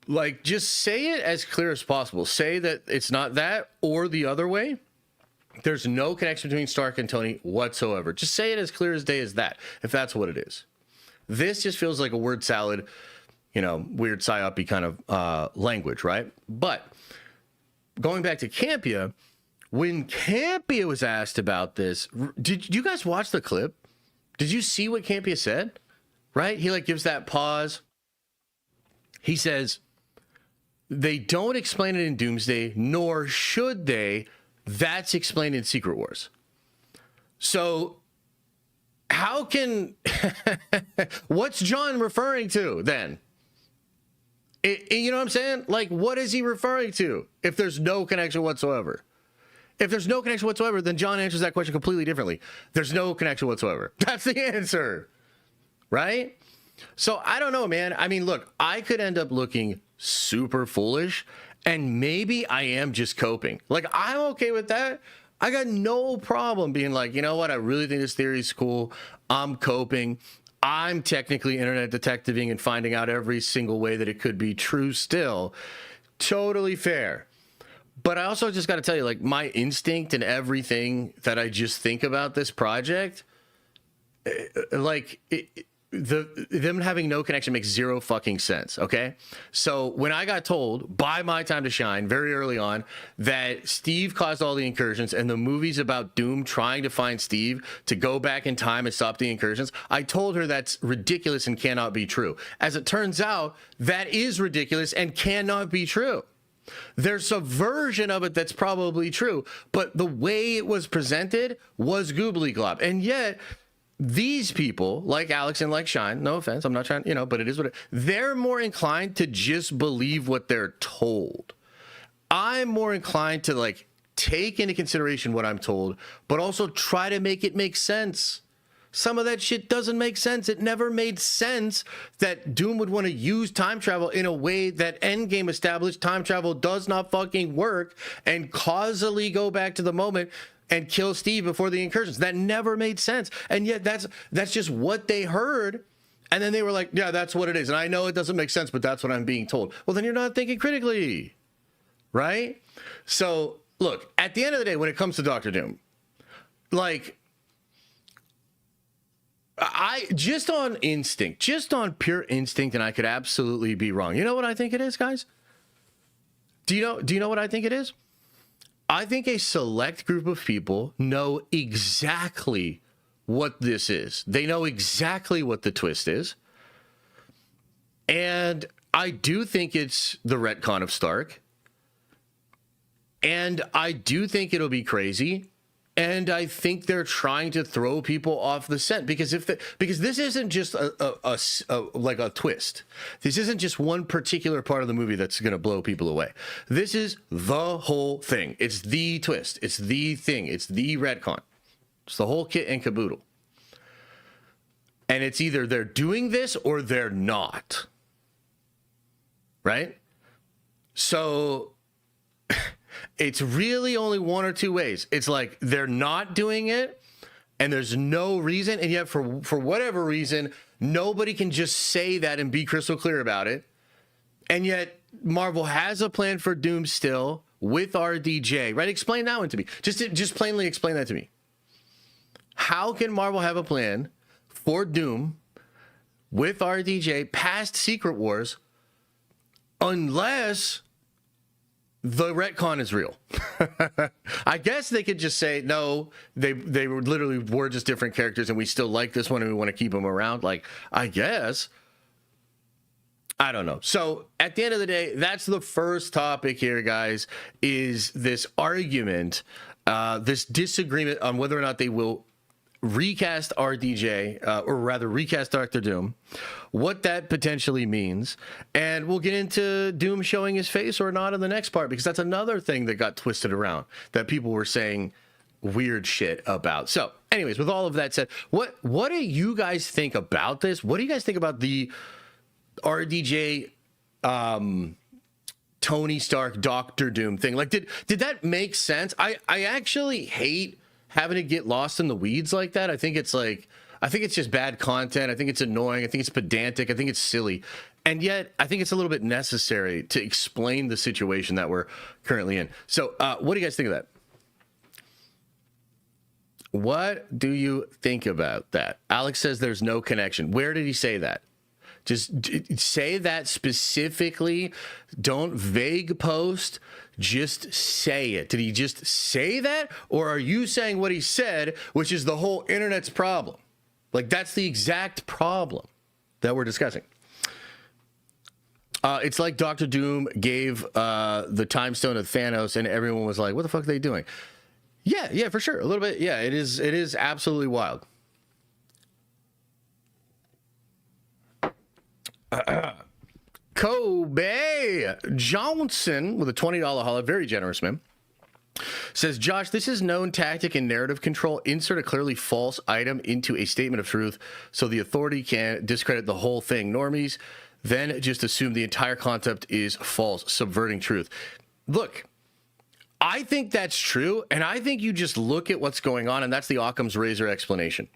Like, just say it as clear as possible. Say that it's not that or the other way. There's no connection between Stark and Tony whatsoever. Just say it as clear as day as that, if that's what it is. This just feels like a word salad, weird psyop-y kind of language, right? But going back to Campea, when Campea was asked about this, did you guys watch the clip? Did you see what Campea said? Right? He gives that pause. He says, they don't explain it in Doomsday, nor should they. That's explained in Secret Wars. So how can what's John referring to then? You know what I'm saying? What is he referring to if there's no connection whatsoever? If there's no connection whatsoever, then John answers that question completely differently. There's no connection whatsoever. That's the answer, right? So I don't know, man. I mean, look, I could end up looking super foolish, and maybe I am just coping. I'm okay with that. I got no problem being you know what? I really think this theory is cool. I'm coping. I'm technically internet detectiving and finding out every single way that it could be true still. Totally fair. But I also just got to tell you, my instinct and everything that I just think about this project, them having no connection makes zero fucking sense, okay? So when I got told by My Time to Shine very early on that Steve caused all the incursions and the movie's about Doom trying to find Steve to go back in time and stop the incursions, I told her that's ridiculous and cannot be true. As it turns out, that is ridiculous and cannot be true. There's a version of it that's probably true, but the way it was presented was goobly glob. And yet these people, like Alex and like Shine, no offense, I'm not trying, but it is what they're more inclined to just believe what they're told. I'm more inclined to take into consideration what I'm told, but also try to make it make sense. Some of that shit doesn't make sense. It never made sense that Doom would want to use time travel in a way that Endgame established time travel does not fucking work and causally go back to the moment and kill Steve before the incursions. That never made sense. And yet that's just what they heard. And then they were like, yeah, that's what it is. And I know it doesn't make sense, but that's what I'm being told. Well, then you're not thinking critically, right? So look, at the end of the day, when it comes to Doctor Doom, I just on instinct, just on pure instinct, and I could absolutely be wrong. You know what I think it is, guys? Do you know what I think it is? I think a select group of people know exactly what this is. They know exactly what the twist is. And I do think it's the retcon of Stark. And I do think it'll be crazy. And I think they're trying to throw people off the scent because this isn't just a twist. This isn't just one particular part of the movie that's going to blow people away. This is the whole thing. It's the twist. It's the thing. It's the retcon. It's the whole kit and caboodle. And it's either they're doing this or they're not. Right? So it's really only one or two ways. It's they're not doing it and there's no reason. And yet for whatever reason, nobody can just say that and be crystal clear about it. And yet Marvel has a plan for Doom still with RDJ, right? Explain that one to me. Just plainly explain that to me. How can Marvel have a plan for Doom with RDJ past Secret Wars unless the retcon is real? I guess they could just say, no, they were literally were just different characters and we still like this one and we want to keep them around. I guess. I don't know. So at the end of the day, that's the first topic here, guys, is this argument, this disagreement on whether or not they will recast RDJ, or rather recast Doctor Doom, what that potentially means, and we'll get into Doom showing his face or not in the next part, because that's another thing that got twisted around that people were saying weird shit about. So anyways, with all of that said, what do you guys think about this? What do you guys think about the RDJ Tony Stark Doctor Doom thing? Like, did that make sense? I actually hate having to get lost in the weeds like that. I think it's just bad content. I think it's annoying. I think it's pedantic. I think it's silly. And yet I think it's a little bit necessary to explain the situation that we're currently in. So what do you guys think of that? What do you think about that? Alex says there's no connection. Where did he say that? Just say that specifically. Don't vague post. Just say it. Did he just say that? Or are you saying what he said, which is the whole internet's problem? Like, that's the exact problem that we're discussing. It's like Doctor Doom gave the time stone to Thanos, and everyone was like, what the fuck are they doing? Yeah, for sure. A little bit. Yeah, it is absolutely wild. Kobe Johnson with a $20 holla, very generous man, says, Josh, this is known tactic in narrative control. Insert a clearly false item into a statement of truth so the authority can discredit the whole thing. Normies then just assume the entire concept is false, subverting truth. Look, I think that's true, and I think you just look at what's going on, and that's the Occam's razor explanation.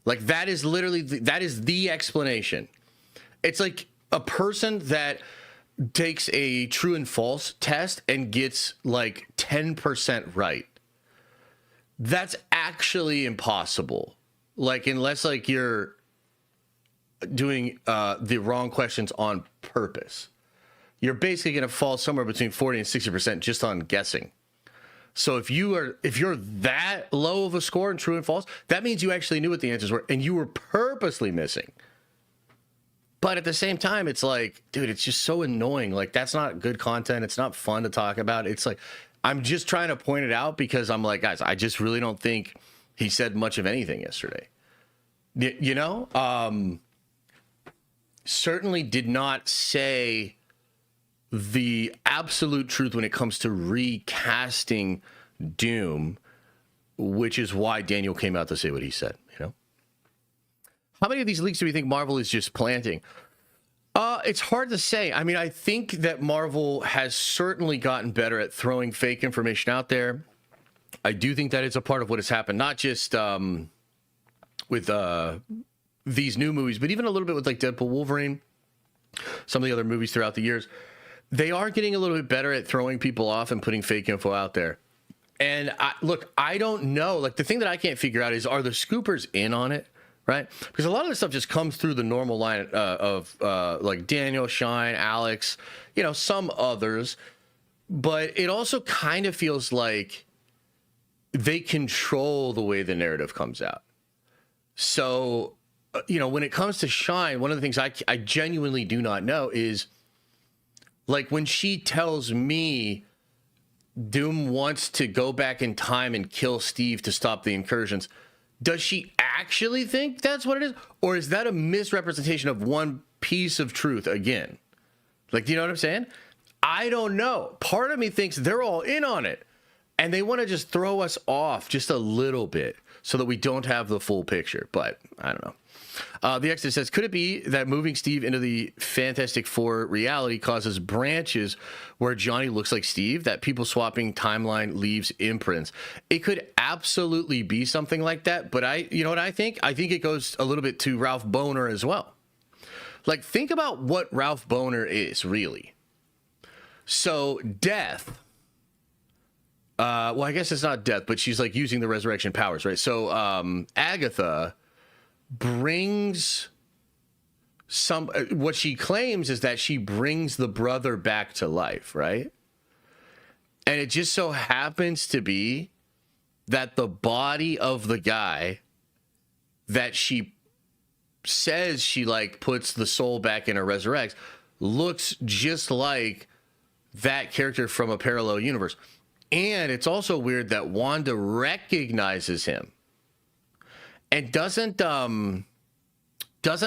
Like, that is literally that is the explanation. It's like a person that takes a true and false test and gets like 10% right. That's actually impossible. Like, unless like you're doing the wrong questions on purpose, you're basically going to fall somewhere between 40 and 60% just on guessing. So if you're that low of a score in true and false, that means you actually knew what the answers were and you were purposely missing. But at the same time, it's like, dude, it's just so annoying. Like, that's not good content. It's not fun to talk about. It's like, I'm just trying to point it out because I'm like, guys, I just really don't think he said much of anything yesterday. You know? Certainly did not say the absolute truth when it comes to recasting Doom, which is why Daniel came out to say what he said, you know? How many of these leaks do we think Marvel is just planting? It's hard to say. I mean, I think that Marvel has certainly gotten better at throwing fake information out there. I do think that it's a part of what has happened, not just with these new movies, but even a little bit with like Deadpool, Wolverine, some of the other movies throughout the years. They are getting a little bit better at throwing people off and putting fake info out there. And I don't know. Like, the thing that I can't figure out is, are the scoopers in on it? Right? Because a lot of this stuff just comes through the normal line of like Daniel, Shine, Alex, you know, some others. But it also kind of feels like they control the way the narrative comes out. So, you know, when it comes to Shine, one of the things I genuinely do not know is, like, when she tells me Doom wants to go back in time and kill Steve to stop the incursions, does she actually think that's what it is? Or is that a misrepresentation of one piece of truth again? Like, do you know what I'm saying? I don't know. Part of me thinks they're all in on it, and they want to just throw us off just a little bit so that we don't have the full picture. But I don't know. The Exodus says, could it be that moving Steve into the Fantastic Four reality causes branches where Johnny looks like Steve, that people swapping timeline leaves imprints? It could absolutely be something like that, but you know what I think? I think it goes a little bit to Ralph Boner as well. Like, think about what Ralph Boner is, really. So, Death. Well, I guess it's not Death, but she's like using the resurrection powers, right? So, Agatha brings what she claims is that she brings the brother back to life, right? And it just so happens to be that the body of the guy that she says she like puts the soul back in or resurrects looks just like that character from a parallel universe. And it's also weird that Wanda recognizes him. And doesn't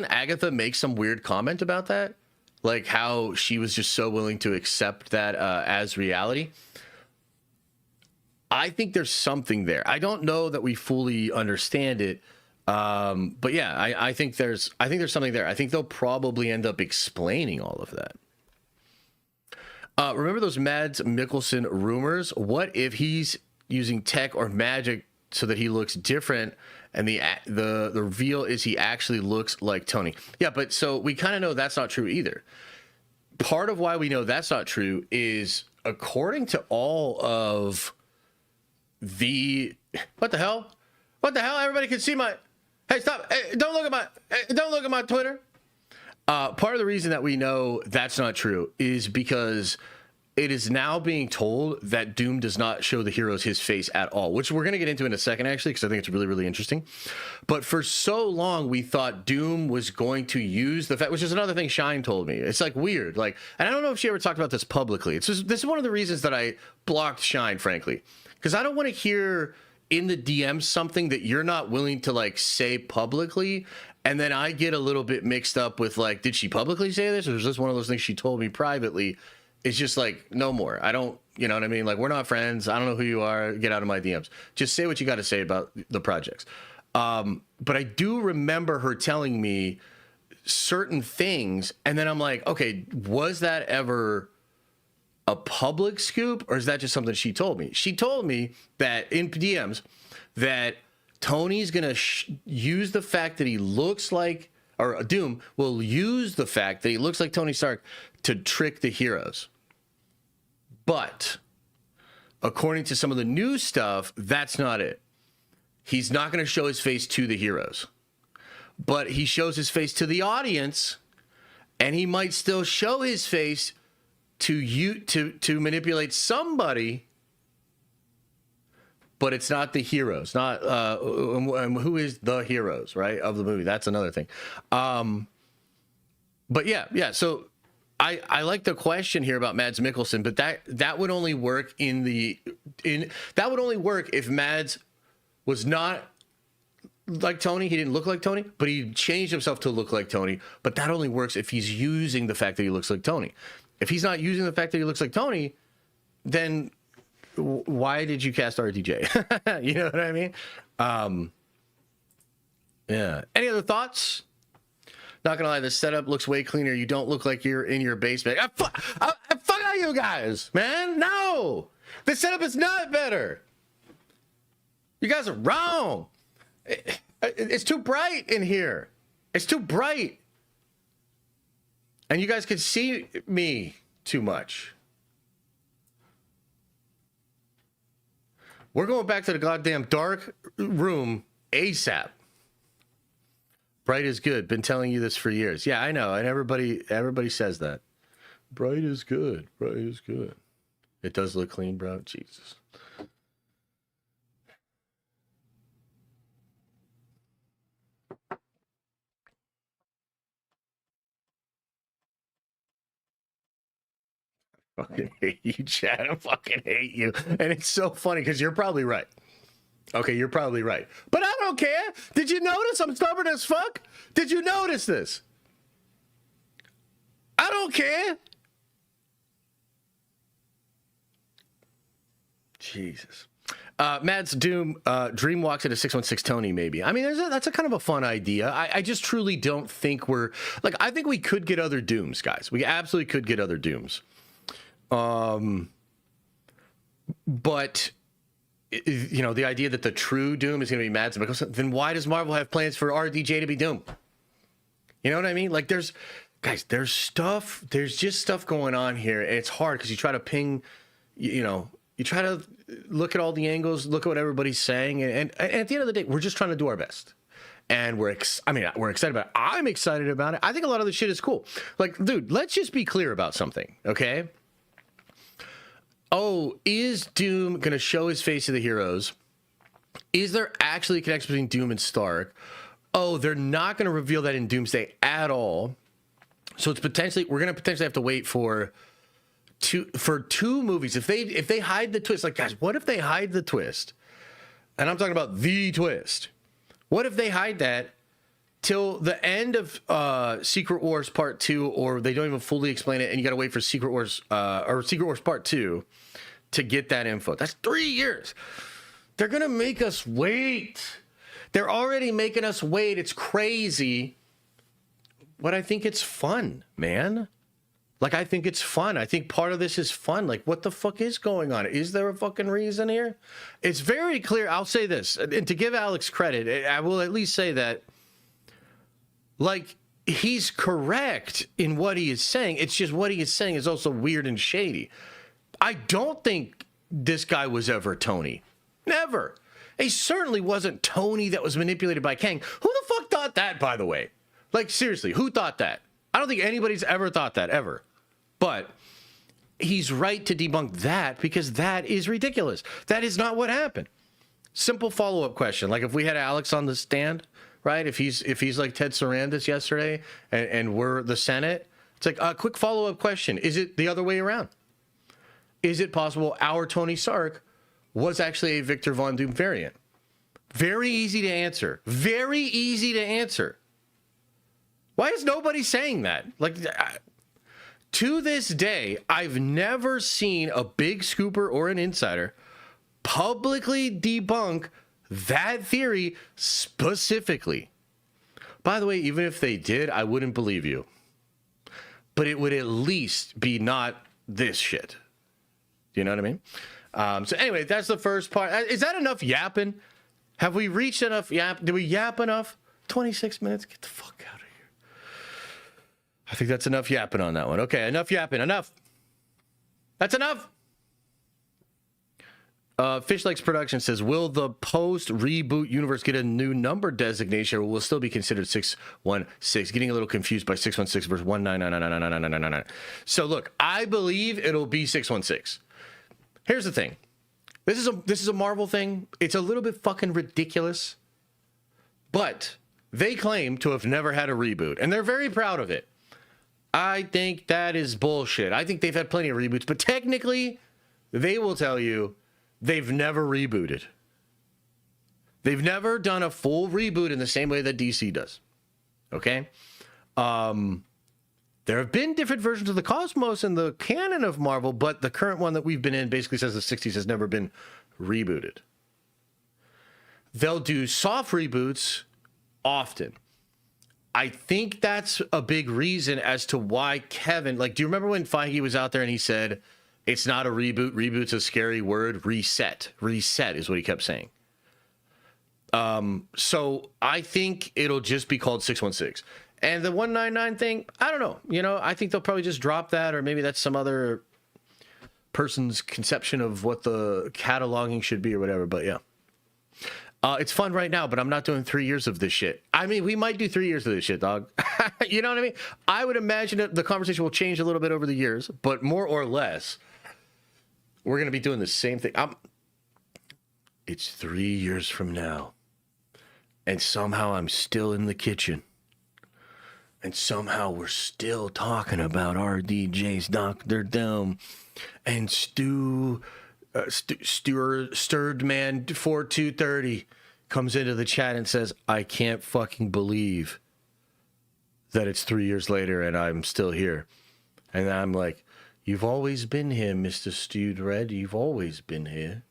Agatha make some weird comment about that? Like how she was just so willing to accept that as reality. I think there's something there. I don't know that we fully understand it. But yeah, I think there's something there. I think they'll probably end up explaining all of that. Remember those Mads Mikkelsen rumors? What if he's using tech or magic so that he looks different, and the reveal is he actually looks like Tony? Yeah, but so we kind of know that's not true either. Part of why we know that's not true is according to all of the what the hell? Everybody can see my. Hey, stop! Hey, don't look at my Twitter. Part of the reason that we know that's not true is because it is now being told that Doom does not show the heroes his face at all, which we're going to get into in a second, actually, because I think it's really, really interesting. But for so long, we thought Doom was going to use the fact, which is another thing Shine told me. It's like weird. Like, and I don't know if she ever talked about this publicly. It's just, this is one of the reasons that I blocked Shine, frankly, because I don't want to hear in the DM something that you're not willing to like say publicly. And then I get a little bit mixed up with like, did she publicly say this? Or is this one of those things she told me privately? It's just like, no more. I don't, you know what I mean? Like, we're not friends. I don't know who you are. Get out of my DMs. Just say what you got to say about the projects. But I do remember her telling me certain things. And then I'm like, okay, was that ever a public scoop? Or is that just something she told me? She told me that in DMs that Tony's going to use the fact that he looks like, or Doom will use the fact that he looks like Tony Stark to trick the heroes. But according to some of the new stuff, that's not it. He's not going to show his face to the heroes, but he shows his face to the audience, and he might still show his face to you to manipulate somebody. But it's not the heroes, not who is the heroes, right, of the movie. That's another thing. But yeah. So I like the question here about Mads Mikkelsen, but that would only work that would only work if Mads was not like Tony. He didn't look like Tony, but he changed himself to look like Tony. But that only works if he's using the fact that he looks like Tony. If he's not using the fact that he looks like Tony, then why did you cast RDJ? You know what I mean? Yeah. Any other thoughts? Not gonna lie, the setup looks way cleaner. You don't look like you're in your basement. Fuck all you guys, man. No, the setup is not better. You guys are wrong. It's too bright in here. It's too bright, and you guys can see me too much. We're going back to the goddamn dark room ASAP. Bright is good. Been telling you this for years. Yeah, I know. And everybody says that. Bright is good. Bright is good. It does look clean, bro. Jesus. I fucking hate you, Chad. I fucking hate you. And it's so funny because you're probably right. Okay, you're probably right. But I don't care. Did you notice I'm stubborn as fuck? Did you notice this? I don't care. Jesus. Mads Doom dream walks into 616 Tony, maybe. I mean, that's a kind of a fun idea. I just truly don't think we're... Like, I think we could get other Dooms, guys. We absolutely could get other Dooms. But... You know, the idea that the true Doom is going to be Mads Mikkelsen, then why does Marvel have plans for RDJ to be Doom? You know what I mean? Like, there's just stuff going on here, and it's hard because you try to ping, you try to look at all the angles, look at what everybody's saying, and at the end of the day, we're just trying to do our best. And we're excited about it. I'm excited about it. I think a lot of the shit is cool. Like, dude, let's just be clear about something, okay? Oh, is Doom going to show his face to the heroes? Is there actually a connection between Doom and Stark? Oh, they're not going to reveal that in Doomsday at all. So we're going to potentially have to wait for two movies. If they hide the twist, like, guys, what if they hide the twist? And I'm talking about the twist, What if they hide that till the end of Secret Wars Part 2, or they don't even fully explain it, and you got to wait for Secret Wars or Secret Wars Part 2 to get that info? That's 3 years. They're going to make us wait. They're already making us wait. It's crazy. But I think it's fun, man. Like, I think it's fun. I think part of this is fun. Like, what the fuck is going on? Is there a fucking reason here? It's very clear. I'll say this, and to give Alex credit, I will at least say that, like, he's correct in what he is saying. It's just what he is saying is also weird and shady. I don't think this guy was ever Tony. Never. He certainly wasn't Tony that was manipulated by Kang. Who the fuck thought that, by the way? Like, seriously, who thought that? I don't think anybody's ever thought that, ever. But he's right to debunk that, because that is ridiculous. That is not what happened. Simple follow-up question. Like, if we had Alex on the stand, right? If he's like Ted Sarandis yesterday and we're the Senate, it's like a quick follow-up question. Is it the other way around? Is it possible our Tony Stark was actually a Victor Von Doom variant? Very easy to answer. Very easy to answer. Why is nobody saying that? Like, to this day, I've never seen a big scooper or an insider publicly debunk that theory specifically. By the way, even if they did, I wouldn't believe you. But it would at least be not this shit. You know what I mean? So anyway, that's the first part. Is that enough yapping? Have we reached enough yap? Did we yap enough? 26 minutes? Get the fuck out of here. I think that's enough yapping on that one. Okay, enough yapping. Enough. That's enough. Fish Lakes Production says, will the post-reboot universe get a new number designation, or will it still be considered 616? Getting a little confused by 616 versus 199999999. So look, I believe it'll be 616. Here's the thing. This is a Marvel thing. It's a little bit fucking ridiculous. But they claim to have never had a reboot, and they're very proud of it. I think that is bullshit. I think they've had plenty of reboots, but technically, they will tell you they've never rebooted. They've never done a full reboot in the same way that DC does. Okay? There have been different versions of the Cosmos in the canon of Marvel, but the current one that we've been in basically says the 60s has never been rebooted. They'll do soft reboots often. I think that's a big reason as to why Kevin, like, do you remember when Feige was out there and he said, it's not a reboot, reboot's a scary word, reset. Reset is what he kept saying. So I think it'll just be called 616. And the 199 thing, I don't know. You know, I think they'll probably just drop that, or maybe that's some other person's conception of what the cataloging should be or whatever, but yeah. It's fun right now, but I'm not doing 3 years of this shit. I mean, we might do 3 years of this shit, dog. You know what I mean? I would imagine that the conversation will change a little bit over the years, but more or less, we're going to be doing the same thing. It's 3 years from now, and somehow I'm still in the kitchen, and somehow we're still talking about RDJ's Dr. Doom, and Stirred Man 4230 comes into the chat and says, I can't fucking believe that it's 3 years later and I'm still here. And I'm like, you've always been here, Mr. Stewed Red. You've always been here.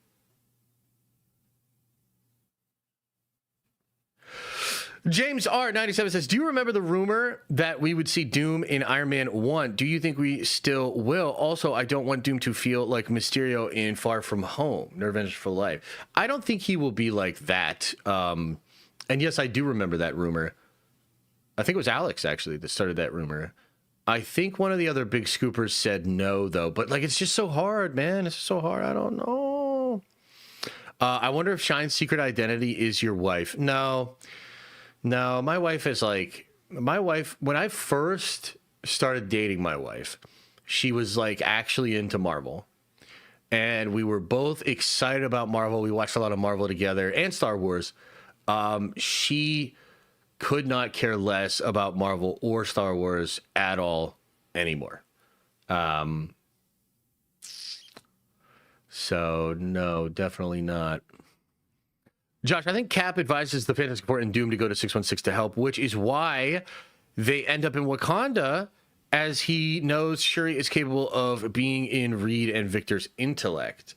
James R97 says, do you remember the rumor that we would see Doom in Iron Man 1? Do you think we still will? Also, I don't want Doom to feel like Mysterio in Far From Home, Nerve Engine for Life. I don't think he will be like that. And yes, I do remember that rumor. I think it was Alex, actually, that started that rumor. I think one of the other big scoopers said no, though. But, like, it's just so hard, man. It's so hard. I don't know. I wonder if Shine's secret identity is your wife. No, my wife is like, when I first started dating my wife, she was like actually into Marvel. And we were both excited about Marvel. We watched a lot of Marvel together and Star Wars. She could not care less about Marvel or Star Wars at all anymore. So no, definitely not. Josh, I think Cap advises the Fantastic Four and Doom to go to 616 to help, which is why they end up in Wakanda, as he knows Shuri is capable of being in Reed and Victor's intellect.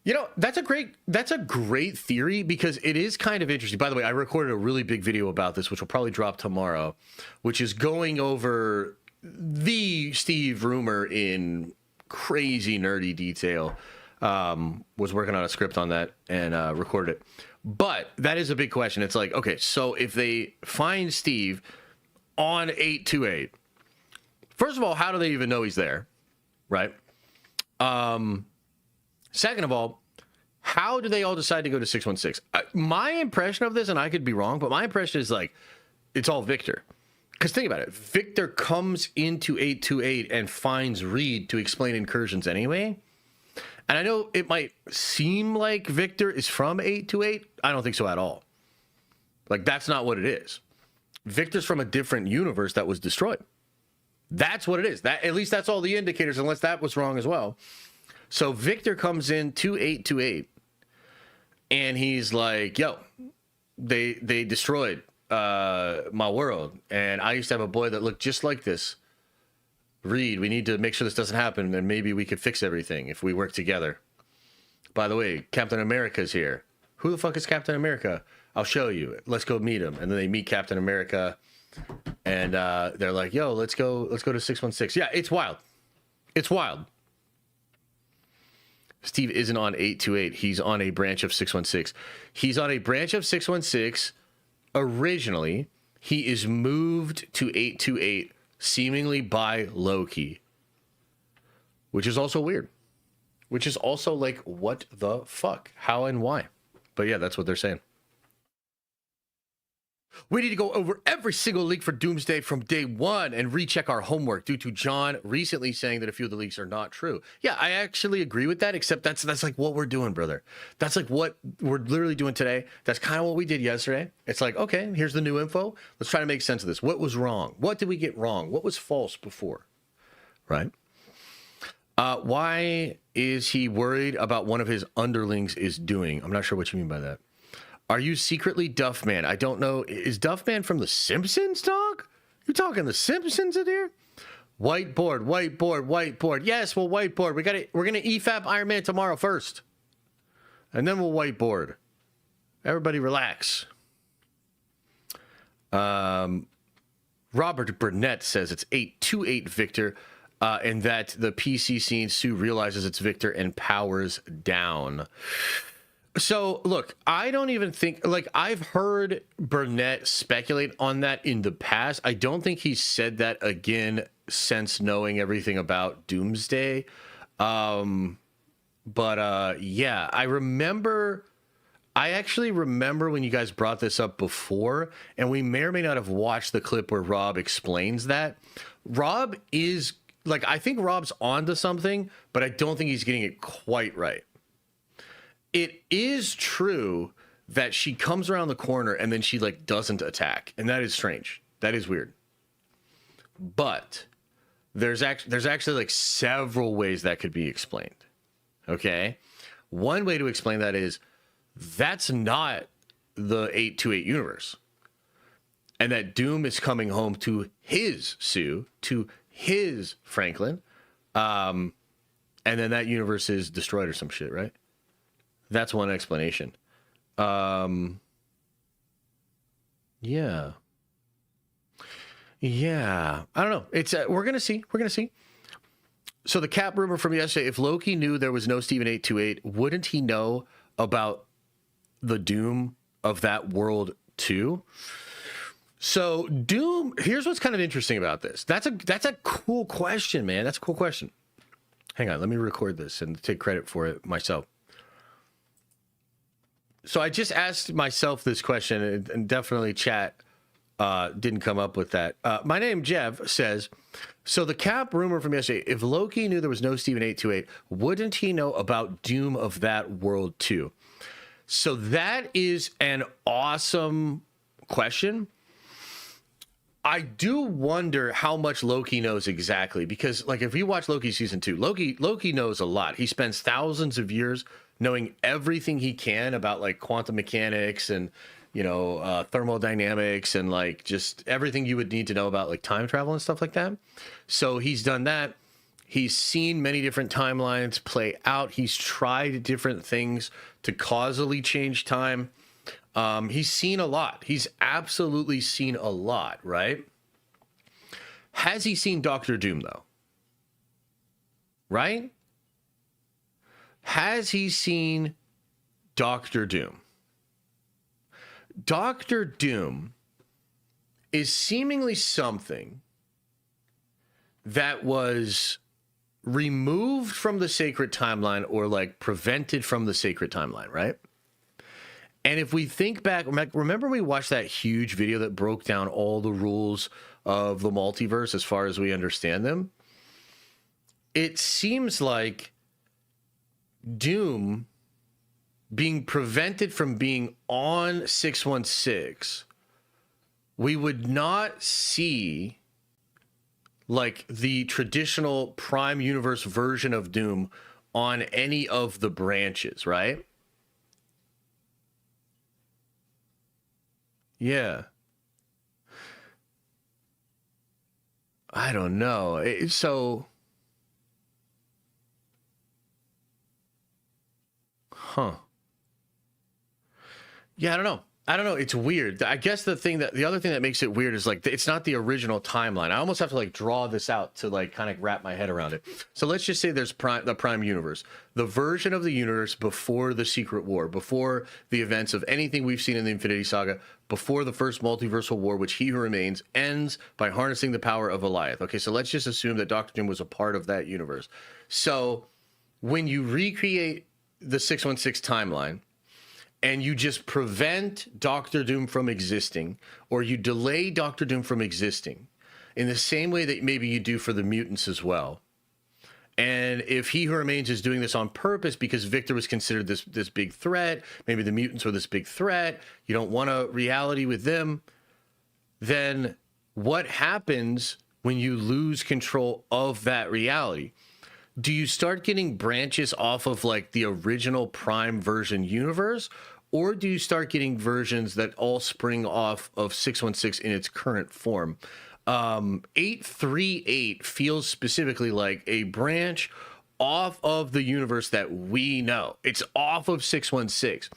You know, that's a great theory, because it is kind of interesting. By the way, I recorded a really big video about this, which will probably drop tomorrow, which is going over the Steve rumor in crazy nerdy detail. Was working on a script on that and recorded it. But that is a big question. It's like, okay, so if they find Steve on 828, first of all, how do they even know he's there? Right? Second of all, how do they all decide to go to 616? My impression of this, and I could be wrong, but my impression is like, it's all Victor. Because think about it. Victor comes into 828 and finds Reed to explain incursions anyway. And I know it might seem like Victor is from 828. I don't think so at all. Like, that's not what it is. Victor's from a different universe that was destroyed. That's what it is. That, at least that's all the indicators, unless that was wrong as well. So Victor comes in to 828, and he's like, yo, they destroyed my world, and I used to have a boy that looked just like this. Reed, we need to make sure this doesn't happen, and maybe we could fix everything if we work together. By the way, Captain America's here. Who the fuck is Captain America? I'll show you. Let's go meet him. And then they meet Captain America, and they're like, yo, let's go to 616. Yeah, it's wild. It's wild. Steve isn't on 828. He's on a branch of 616. He's on a branch of 616 originally. He is moved to 828 seemingly by Loki, which is also weird. Which is also like, what the fuck? How and why? But yeah, that's what they're saying. We need to go over every single leak for Doomsday from day one and recheck our homework due to John recently saying that a few of the leaks are not true. Yeah, I actually agree with that, except that's like what we're doing, brother. That's like what we're literally doing today. That's kind of what we did yesterday. It's like, okay, here's the new info. Let's try to make sense of this. What was wrong? What did we get wrong? What was false before? Right? Why is he worried about one of his underlings is doing? I'm not sure what you mean by that. Are you secretly Duffman? I don't know. Is Duffman from The Simpsons, dog? You talking The Simpsons in here? Whiteboard, whiteboard, whiteboard. Yes, we'll whiteboard. We're gonna EFAP Iron Man tomorrow first, and then we'll whiteboard. Everybody relax. Robert Burnett says it's 828 Victor, and that the PC scene Sue realizes it's Victor and powers down. So, look, I don't even think, like, I've heard Burnett speculate on that in the past. I don't think he's said that again since knowing everything about Doomsday. Yeah, I actually remember when you guys brought this up before, and we may or may not have watched the clip where Rob explains that. Rob is, like, I think Rob's onto something, but I don't think he's getting it quite right. It is true that she comes around the corner and then she like doesn't attack, and that is strange. That is weird. But there's actually like several ways that could be explained. Okay, one way to explain that is that's not the 828 universe, and that Doom is coming home to his Sue, to his Franklin, and then that universe is destroyed or some shit, right? That's one explanation. Yeah. I don't know. It's we're gonna see. So the Cap rumor from yesterday: if Loki knew there was no Steven 828, wouldn't he know about the Doom of that world too? So Doom. Here's what's kind of interesting about this. That's a cool question, man. That's a cool question. Hang on, let me record this and take credit for it myself. So I just asked myself this question, and definitely chat didn't come up with that. My name, Jeff, says, so the Cap rumor from yesterday, if Loki knew there was no Steven 828, wouldn't he know about Doom of that world too? So that is an awesome question. I do wonder how much Loki knows exactly, because like if you watch Loki season 2, Loki knows a lot. He spends thousands of years knowing everything he can about like quantum mechanics and, you know, thermodynamics and like just everything you would need to know about like time travel and stuff like that. So he's done that. He's seen many different timelines play out. He's tried different things to causally change time. He's seen a lot. He's absolutely seen a lot, right? Has he seen Doctor Doom, though? Right? Has he seen Doctor Doom? Doctor Doom is seemingly something that was removed from the sacred timeline or like prevented from the sacred timeline, right? And if we think back, remember we watched that huge video that broke down all the rules of the multiverse as far as we understand them? It seems like Doom being prevented from being on 616, we would not see like the traditional Prime Universe version of Doom on any of the branches, right? Yeah. I don't know. Yeah, I don't know. It's weird. I guess the other thing that makes it weird is like it's not the original timeline. I almost have to like draw this out to like kind of wrap my head around it. So let's just say there's the Prime Universe, the version of the universe before the Secret War, before the events of anything we've seen in the Infinity Saga, before the first multiversal war, which He Who Remains ends by harnessing the power of Alioth. Okay, so let's just assume that Doctor Doom was a part of that universe. So when you recreate the 616 timeline, and you just prevent Doctor Doom from existing, or you delay Doctor Doom from existing in the same way that maybe you do for the mutants as well. And if He Who Remains is doing this on purpose because Victor was considered this big threat, maybe the mutants were this big threat, you don't want a reality with them, then what happens when you lose control of that reality? Do you start getting branches off of like the original Prime version universe, or do you start getting versions that all spring off of 616 in its current form? 838 feels specifically like a branch off of the universe that we know. It's off of 616,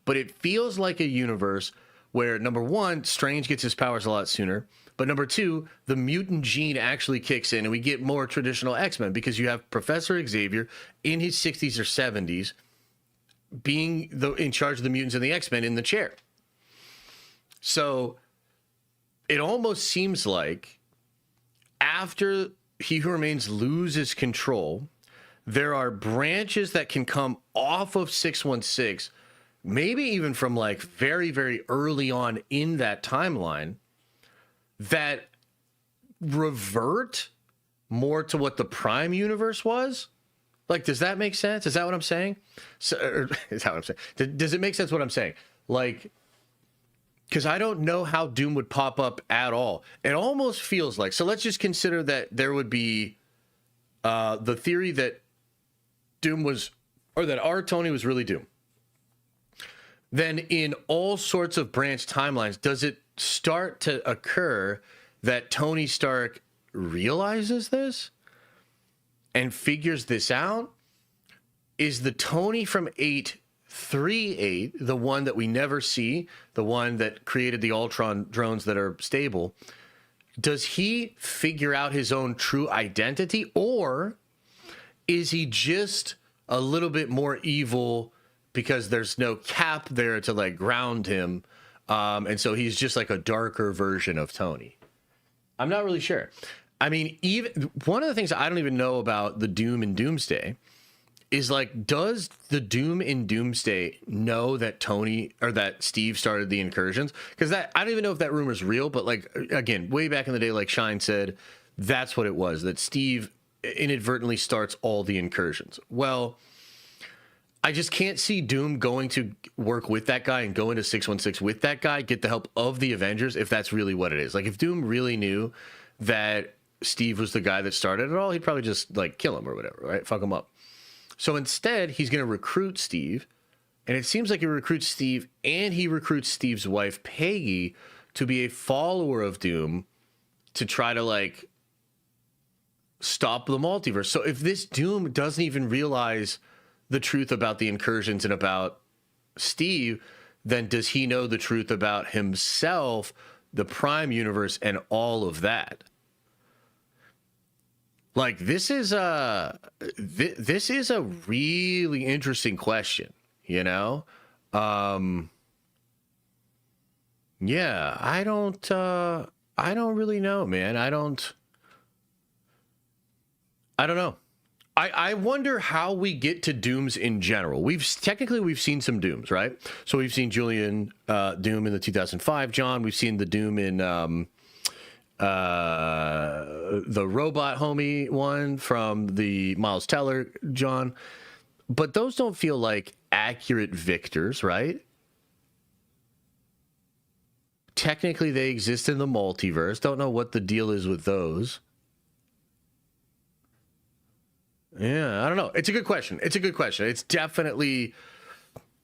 but it feels like a universe where, number one, Strange gets his powers a lot sooner. But number two, the mutant gene actually kicks in and we get more traditional X-Men because you have Professor Xavier in his 60s or 70s being in charge of the mutants and the X-Men in the chair. So it almost seems like after He Who Remains loses control, there are branches that can come off of 616, maybe even from like very, very early on in that timeline, that revert more to what the Prime Universe was. Like, does that make sense? Is that what I'm saying? Is that what I'm saying? Does it make sense what I'm saying? Like, because I don't know how Doom would pop up at all. It almost feels like, so let's just consider that there would be the theory that Doom was, or that our Tony was really Doom. Then in all sorts of branch timelines, does it start to occur that Tony Stark realizes this and figures this out? Is the Tony from 838 the one that we never see, the one that created the Ultron drones that are stable? Does he figure out his own true identity, or is he just a little bit more evil because there's no Cap there to like ground him? And so he's just like a darker version of Tony. I'm not really sure. I mean, even one of the things I don't even know about the Doom in Doomsday is like, does the Doom in Doomsday know that Tony or that Steve started the incursions? Because that, I don't even know if that rumor is real, but like, again, way back in the day, like Shine said, that's what it was, that Steve inadvertently starts all the incursions. Well, I just can't see Doom going to work with that guy and go into 616 with that guy, get the help of the Avengers, if that's really what it is. Like, if Doom really knew that Steve was the guy that started it all, he'd probably just like kill him or whatever, right? Fuck him up. So instead, he's going to recruit Steve. And it seems like he recruits Steve and he recruits Steve's wife, Peggy, to be a follower of Doom to try to, like, stop the multiverse. So if this Doom doesn't even realize the truth about the incursions and about Steve, then does he know the truth about himself, the Prime universe, and all of that? Like, this is a really interesting question, you know? Yeah, I don't really know, man. I don't know. I wonder how we get to Dooms in general. We've seen some Dooms, right? So we've seen Julian Doom in the 2005 John. We've seen the Doom in the robot homie one from the Miles Teller John. But those don't feel like accurate victors, right? Technically, they exist in the multiverse. Don't know what the deal is with those. Yeah, I don't know. It's a good question. It's definitely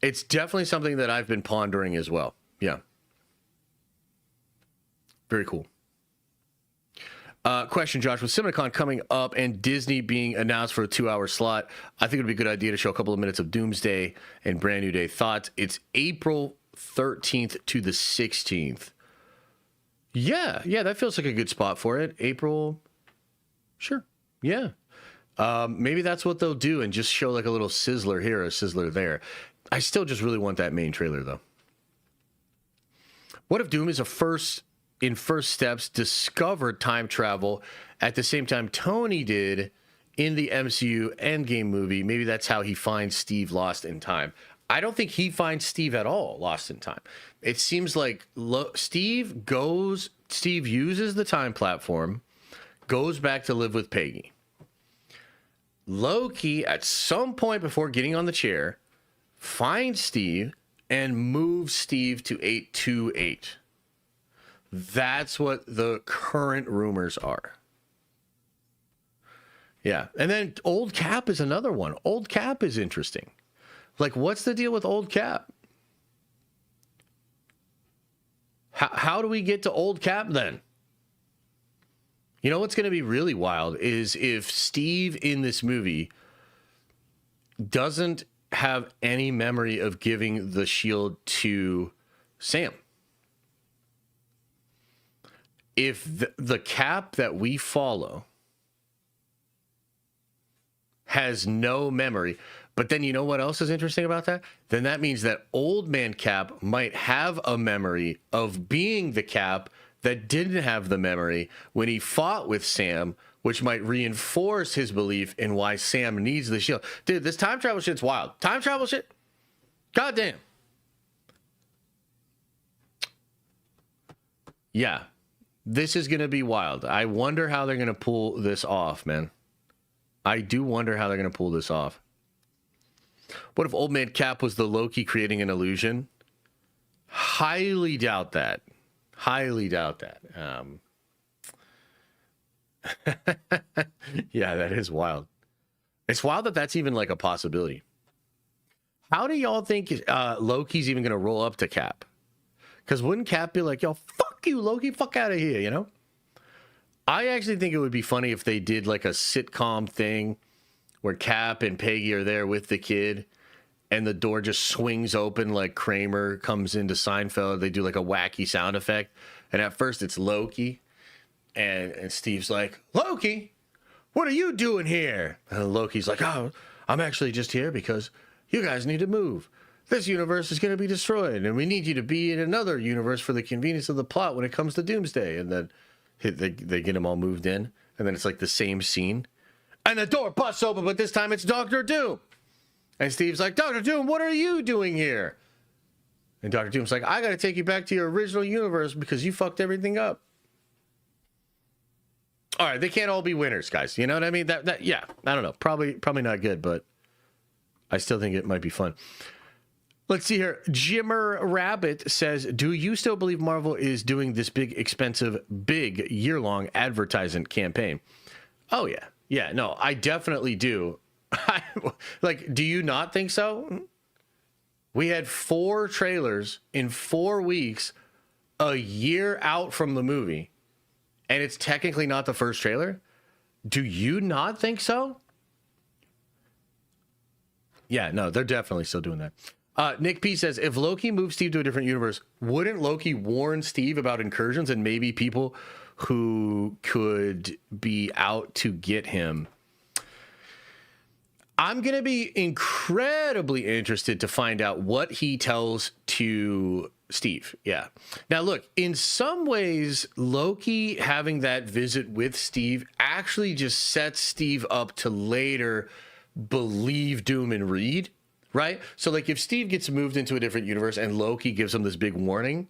something that I've been pondering as well. Yeah. Very cool. Question, Josh, with CinemaCon coming up and Disney being announced for a 2-hour slot, I think it would be a good idea to show a couple of minutes of Doomsday and Brand New Day thoughts. It's April 13th to the 16th. Yeah, that feels like a good spot for it. April. Sure. Yeah. Maybe that's what they'll do and just show like a little sizzler here, a sizzler there. I still just really want that main trailer, though. What if Doom is first steps discovered time travel at the same time Tony did in the MCU Endgame movie? Maybe that's how he finds Steve lost in time. I don't think he finds Steve at all lost in time. It seems like Steve uses the time platform, goes back to live with Peggy. Loki, at some point before getting on the chair, finds Steve and moves Steve to 828. That's what the current rumors are. Yeah. And then Old Cap is another one. Old Cap is interesting. Like, what's the deal with Old Cap? How do we get to Old Cap then? You know what's going to be really wild is if Steve in this movie doesn't have any memory of giving the shield to Sam. If the Cap that we follow has no memory, but then you know what else is interesting about that? Then that means that Old Man Cap might have a memory of being the Cap that didn't have the memory when he fought with Sam, which might reinforce his belief in why Sam needs the shield. Dude, this time travel shit's wild. Time travel shit? Goddamn. Yeah. This is going to be wild. I wonder how they're going to pull this off, man. I do wonder how they're going to pull this off. What if Old Man Cap was the Loki creating an illusion? Highly doubt that. Highly doubt that. Yeah, that is wild. It's wild that that's even like a possibility. How do y'all think Loki's even going to roll up to Cap? Because wouldn't Cap be like, yo, fuck you, Loki, fuck out of here, you know? I actually think it would be funny if they did like a sitcom thing where Cap and Peggy are there with the kid and the door just swings open like Kramer comes into Seinfeld. They do like a wacky sound effect. And at first it's Loki. And Steve's like, Loki, what are you doing here? And Loki's like, oh, I'm actually just here because you guys need to move. This universe is going to be destroyed, and we need you to be in another universe for the convenience of the plot when it comes to Doomsday. And then they get them all moved in, and then it's like the same scene. And the door busts open, but this time it's Dr. Doom. And Steve's like, Dr. Doom, what are you doing here? And Dr. Doom's like, I got to take you back to your original universe because you fucked everything up. All right, they can't all be winners, guys. You know what I mean? Yeah, I don't know. Probably not good, but I still think it might be fun. Let's see here. Jimmer Rabbit says, do you still believe Marvel is doing this big, expensive, year-long advertising campaign? Oh, yeah. Yeah, no, I definitely do. Like, do you not think so? We had 4 trailers in 4 weeks, a year out from the movie, and it's technically not the first trailer. Do you not think so? Yeah, no, they're definitely still doing that. Nick P says, if Loki moves Steve to a different universe, wouldn't Loki warn Steve about incursions and maybe people who could be out to get him? I'm going to be incredibly interested to find out what he tells to Steve. Yeah. Now, look, in some ways, Loki having that visit with Steve actually just sets Steve up to later believe Doom and Reed, right? So, like, if Steve gets moved into a different universe and Loki gives him this big warning,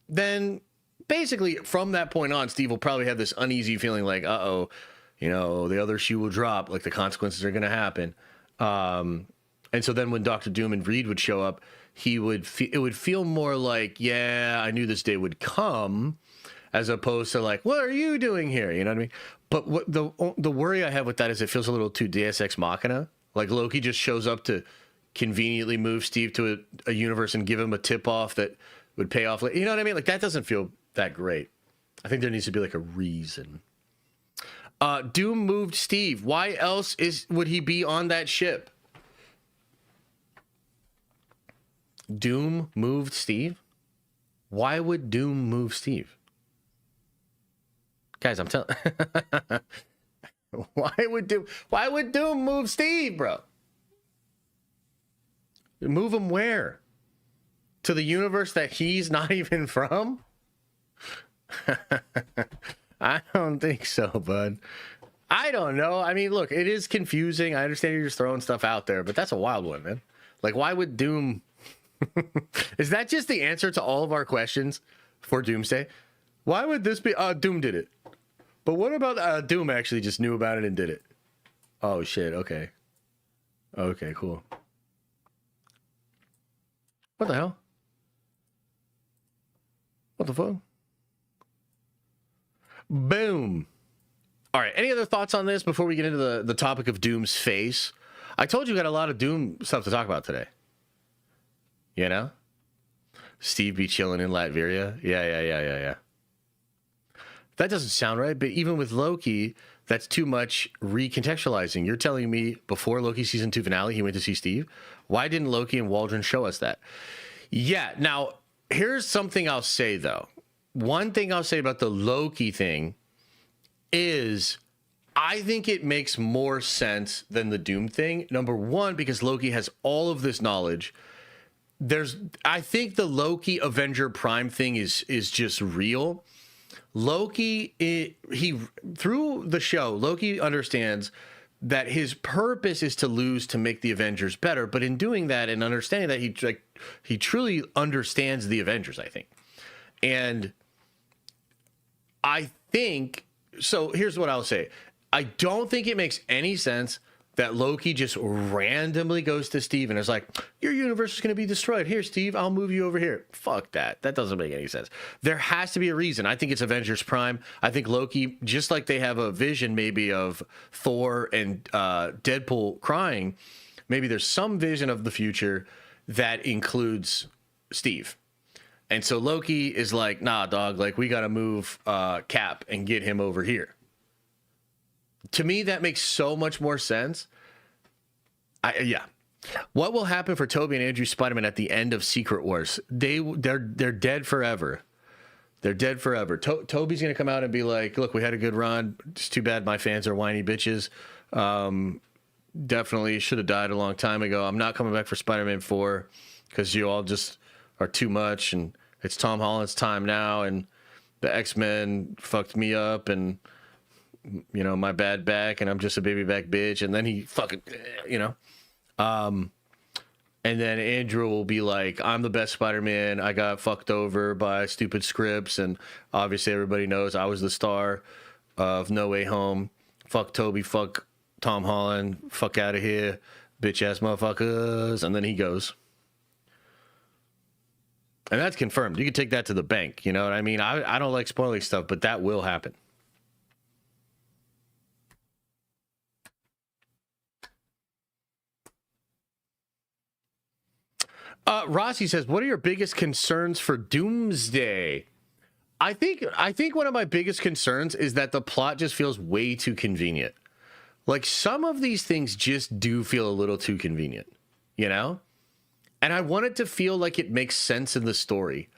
then basically from that point on, Steve will probably have this uneasy feeling like, uh-oh, you know, the other shoe will drop, like the consequences are going to happen. And so then when Dr. Doom and Reed would show up, it would feel more like, yeah, I knew this day would come, as opposed to like, what are you doing here? You know what I mean? But what the worry I have with that is it feels a little too Deus Ex Machina. Like Loki just shows up to conveniently move Steve to a universe and give him a tip off that would pay off. You know what I mean? Like that doesn't feel that great. I think there needs to be like a reason. Doom moved Steve. Why else would he be on that ship? Doom moved Steve? Why would Doom move Steve? Guys, I'm telling why would Doom move Steve, bro? Move him where? To the universe that he's not even from? I don't think so, bud. I don't know. I mean, look, it is confusing. I understand you're just throwing stuff out there, but that's a wild one, man. Like, why would Doom... Is that just the answer to all of our questions for Doomsday? Why would this be... Doom did it. But what about Doom actually just knew about it and did it? Oh, shit. Okay. Okay, cool. What the hell? What the fuck? Boom. All right. Any other thoughts on this before we get into the topic of Doom's face? I told you we got a lot of Doom stuff to talk about today. You know? Steve be chilling in Latveria. Yeah. That doesn't sound right, but even with Loki, that's too much recontextualizing. You're telling me before Loki season 2 finale, he went to see Steve? Why didn't Loki and Waldron show us that? Yeah. Now, here's something I'll say, though. One thing I'll say about the Loki thing is I think it makes more sense than the Doom thing. Number one, because Loki has all of this knowledge. I think the Loki Avenger Prime thing is just real. Loki, he through the show, Loki understands that his purpose is to lose to make the Avengers better. But in doing that and understanding that, he truly understands the Avengers, I think. And I think, so here's what I'll say. I don't think it makes any sense that Loki just randomly goes to Steve and is like, your universe is going to be destroyed. Here, Steve, I'll move you over here. Fuck that. That doesn't make any sense. There has to be a reason. I think it's Avengers Prime. I think Loki, just like they have a vision maybe of Thor and Deadpool crying, maybe there's some vision of the future that includes Steve. And so Loki is like, nah, dog, like we got to move Cap and get him over here. To me, that makes so much more sense. Yeah. What will happen for Tobey and Andrew Spider-Man at the end of Secret Wars? They're dead forever. They're dead forever. Tobey's going to come out and be like, look, we had a good run. It's too bad my fans are whiny bitches. Definitely should have died a long time ago. I'm not coming back for Spider-Man 4 because you all just are too much. And it's Tom Holland's time now. And the X-Men fucked me up. And you know, my bad back, and I'm just a baby back bitch. And then he fucking, you know. And then Andrew will be like, I'm the best Spider-Man. I got fucked over by stupid scripts. And obviously everybody knows I was the star of No Way Home. Fuck Toby, fuck Tom Holland. Fuck out of here, bitch-ass motherfuckers. And then he goes. And that's confirmed. You can take that to the bank. You know what I mean? I don't like spoiling stuff, but that will happen. Rossi says, what are your biggest concerns for Doomsday? I think one of my biggest concerns is that the plot just feels way too convenient. Like, some of these things just do feel a little too convenient, you know? And I want it to feel like it makes sense in the story.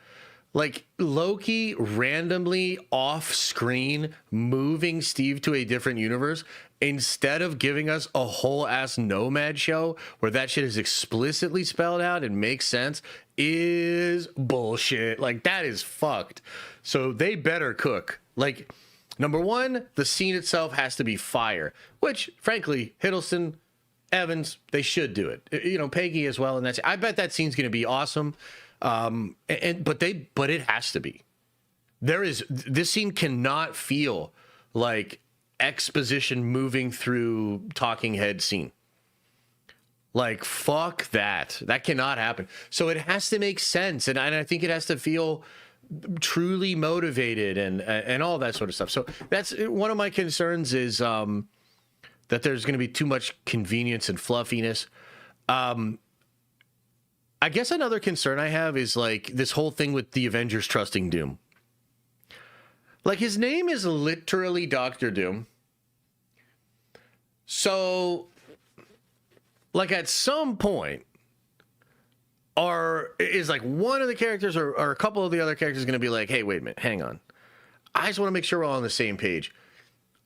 Like, Loki randomly off screen moving Steve to a different universe instead of giving us a whole ass Nomad show where that shit is explicitly spelled out and makes sense is bullshit. Like, that is fucked. So they better cook. Like, number one, the scene itself has to be fire, which, frankly, Hiddleston, Evans, they should do it. You know, Peggy as well. And that's, I bet that scene's going to be awesome. But it has to be. This scene cannot feel like exposition moving through talking head scene. Like, fuck that. That cannot happen. So it has to make sense. And I think it has to feel truly motivated and all that sort of stuff. So that's one of my concerns, is that there's going to be too much convenience and fluffiness. I guess another concern I have is, like, this whole thing with the Avengers trusting Doom. Like, his name is literally Dr. Doom. So, like, at some point, is like one of the characters or a couple of the other characters going to be like, hey, wait a minute, hang on. I just want to make sure we're all on the same page.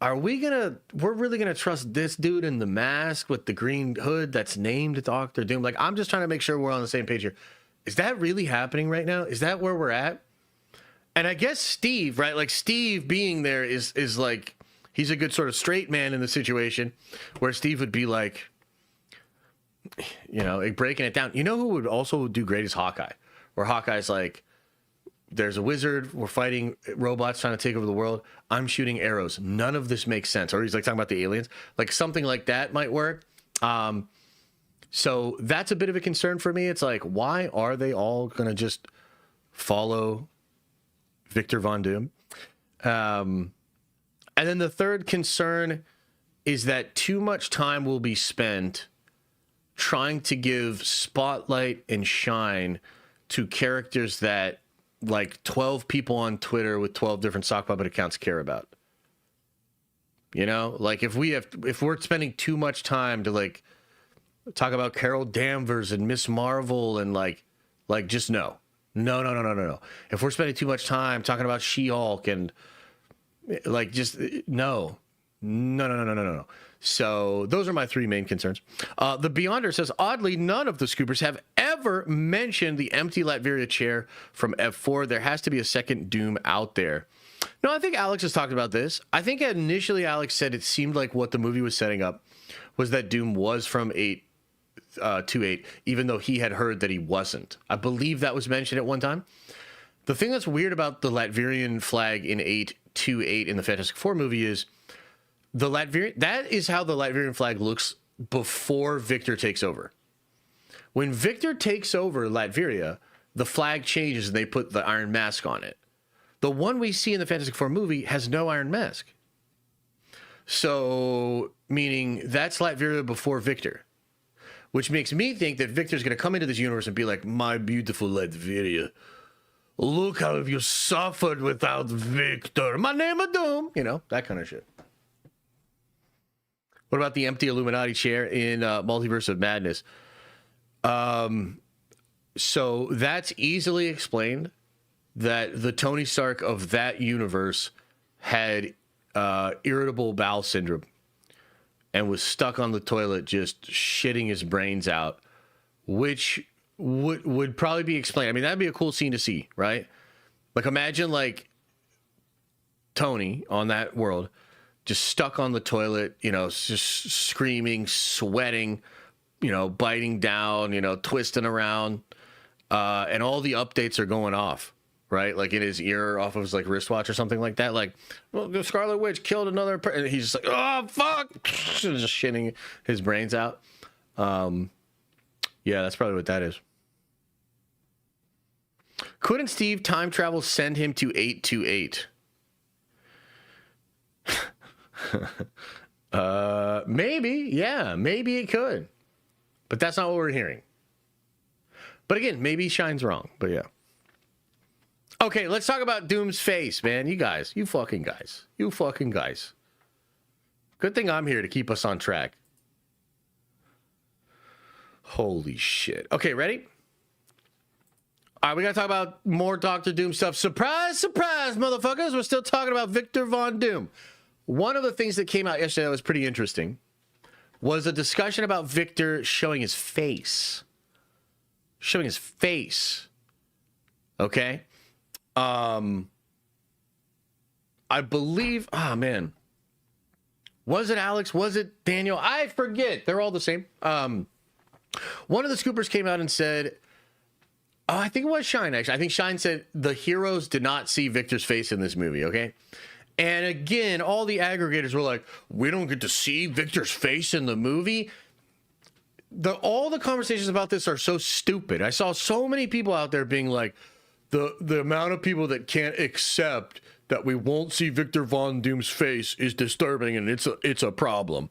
We're really going to trust this dude in the mask with the green hood that's named Dr. Doom? Like, I'm just trying to make sure we're on the same page here. Is that really happening right now? Is that where we're at? And I guess Steve, right? Like, Steve being there is like, he's a good sort of straight man in the situation where Steve would be like, you know, like, breaking it down. You know who would also do great is Hawkeye, where Hawkeye's like, there's a wizard, we're fighting robots trying to take over the world, I'm shooting arrows, none of this makes sense. Or he's like talking about the aliens, like something like that might work. So that's a bit of a concern for me. It's like, why are they all gonna just follow Victor Von Doom? And then the third concern is that too much time will be spent trying to give spotlight and shine to characters that, like, 12 people on Twitter with 12 different sock puppet accounts care about. You know, like, if we're spending too much time to, like, talk about Carol Danvers and Miss Marvel and like just no. If we're spending too much time talking about She-Hulk and, like, just no. So those are my three main concerns. The Beyonder says, oddly, none of the scoopers have ever mentioned the empty Latveria chair from F4. There has to be a second Doom out there. No, I think Alex has talked about this. I think initially Alex said it seemed like what the movie was setting up was that Doom was from 828, even though he had heard that he wasn't. I believe that was mentioned at one time. The thing that's weird about the Latvian flag in 828 in the Fantastic Four movie is that is how the Latvian flag looks before Victor takes over. When Victor takes over Latveria, the flag changes and they put the iron mask on it. The one we see in the Fantastic Four movie has no iron mask. So, meaning that's Latveria before Victor. Which makes me think that Victor's going to come into this universe and be like, my beautiful Latveria, look how you suffered without Victor. My name is Doom. You know, that kind of shit. What about the empty Illuminati chair in Multiverse of Madness? So that's easily explained, that the Tony Stark of that universe had irritable bowel syndrome and was stuck on the toilet just shitting his brains out, which would probably be explained. I mean, that'd be a cool scene to see, right? Like, imagine, like, Tony on that world just stuck on the toilet, you know, just screaming, sweating, you know, biting down, you know, twisting around, and all the updates are going off, right? Like, in his ear, off of his, like, wristwatch or something like that. Like, well, the Scarlet Witch killed another person. He's just like, oh, fuck! Just shitting his brains out. Yeah, that's probably what that is. Couldn't Steve time travel send him to 828? Maybe, yeah, maybe it could, but that's not what we're hearing. But again, maybe Shine's wrong. But yeah. Okay, let's talk about Doom's face, man. You fucking guys. Good thing I'm here to keep us on track. Holy shit. Okay, ready? All right, we got to talk about more Doctor Doom stuff. Surprise, surprise, motherfuckers. We're still talking about Victor Von Doom. One of the things that came out yesterday that was pretty interesting was a discussion about Victor showing his face. Okay? I believe, man. Was it Alex? Was it Daniel? I forget. They're all the same. One of the scoopers came out and said, I think it was Shine, actually. I think Shine said the heroes did not see Victor's face in this movie, okay? And again, all the aggregators were like, we don't get to see Victor's face in the movie. All the conversations about this are so stupid. I saw so many people out there being like, the amount of people that can't accept that we won't see Victor Von Doom's face is disturbing, and it's a problem.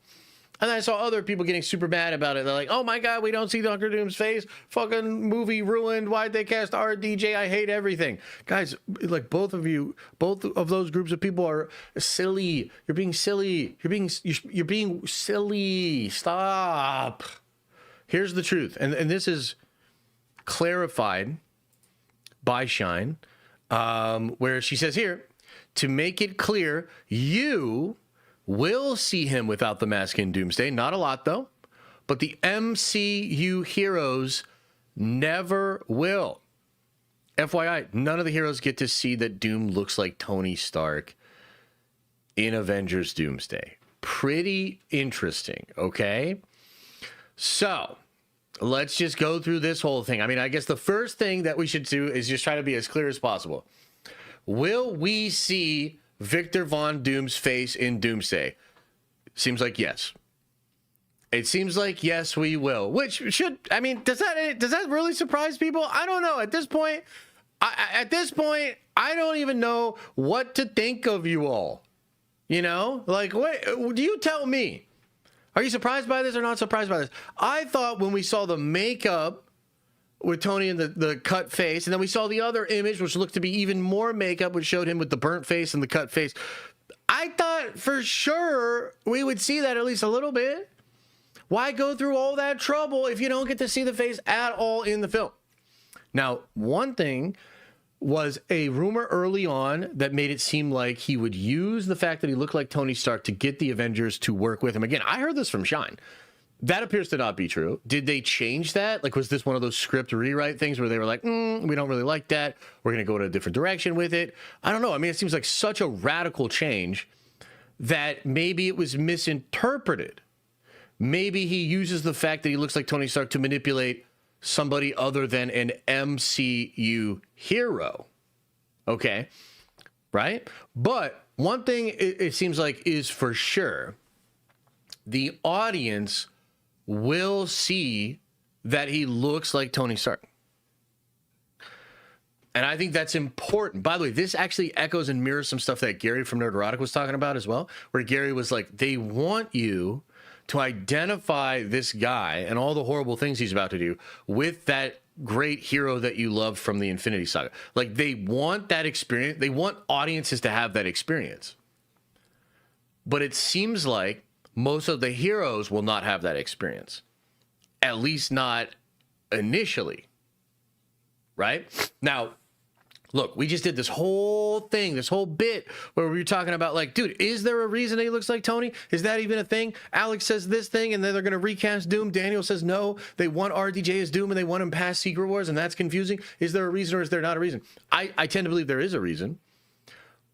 And I saw other people getting super mad about it. They're like, oh my God, we don't see Doctor Doom's face. Fucking movie ruined. Why'd they cast RDJ? I hate everything. Guys, like both of those groups of people are silly. You're being silly. You're being silly. Stop. Here's the truth. And this is clarified by Shine, where she says here, to make it clear, you will see him without the mask in Doomsday. Not a lot, though. But the MCU heroes never will. FYI, none of the heroes get to see that Doom looks like Tony Stark in Avengers Doomsday. Pretty interesting, okay? So, let's just go through this whole thing. I mean, I guess the first thing that we should do is just try to be as clear as possible. Will we see Victor Von Doom's face in Doomsday? Seems like yes. It seems like yes, we will. Which should, I mean, does that really surprise people? I don't know. At this point, I don't even know what to think of you all. You know, like, what do you tell me? Are you surprised by this or not surprised by this? I thought when we saw the makeup with Tony and the cut face, and then we saw the other image, which looked to be even more makeup, which showed him with the burnt face and the cut face. I thought for sure we would see that at least a little bit. Why go through all that trouble if you don't get to see the face at all in the film? Now, one thing was a rumor early on that made it seem like he would use the fact that he looked like Tony Stark to get the Avengers to work with him. Again, I heard this from Shine. That appears to not be true. Did they change that? Like, was this one of those script rewrite things where they were like, we don't really like that. We're going to go in a different direction with it. I don't know. I mean, it seems like such a radical change that maybe it was misinterpreted. Maybe he uses the fact that he looks like Tony Stark to manipulate somebody other than an MCU hero. Okay. Right? But one thing it seems like is for sure, the audience will see that he looks like Tony Stark. And I think that's important. By the way, this actually echoes and mirrors some stuff that Gary from Nerderotic was talking about as well, where Gary was like, they want you to identify this guy and all the horrible things he's about to do with that great hero that you loved from the Infinity Saga. Like, they want that experience. They want audiences to have that experience. But it seems like most of the heroes will not have that experience. At least not initially. Right? Now, look, we just did this whole thing, this whole bit where we were talking about, like, dude, is there a reason he looks like Tony? Is that even a thing? Alex says this thing, and then they're going to recast Doom. Daniel says no. They want RDJ as Doom, and they want him past Secret Wars, and that's confusing. Is there a reason or is there not a reason? I tend to believe there is a reason.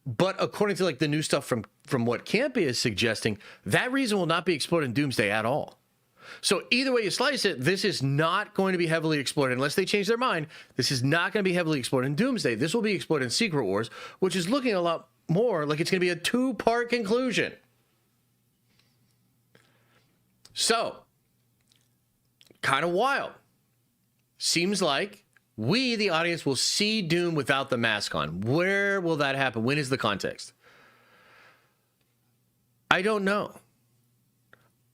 But according to, like, the new stuff from what Campy is suggesting, that reason will not be explored in Doomsday at all. So either way you slice it, this is not going to be heavily explored unless they change their mind. This is not going to be heavily explored in Doomsday. This will be explored in Secret Wars, which is looking a lot more like it's going to be a 2-part conclusion. So, kind of wild. Seems like we, the audience, will see Doom without the mask on. Where will that happen? When is the context? I don't know.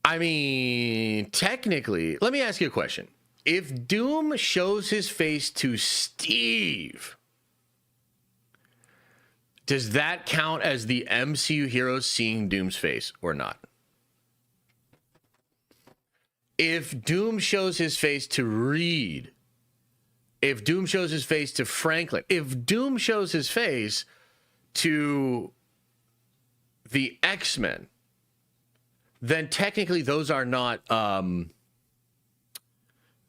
I mean, technically, let me ask you a question. If Doom shows his face to Steve, does that count as the MCU heroes seeing Doom's face or not? If Doom shows his face to Reed, if Doom shows his face to Franklin, if Doom shows his face to the X-Men, then technically those are not the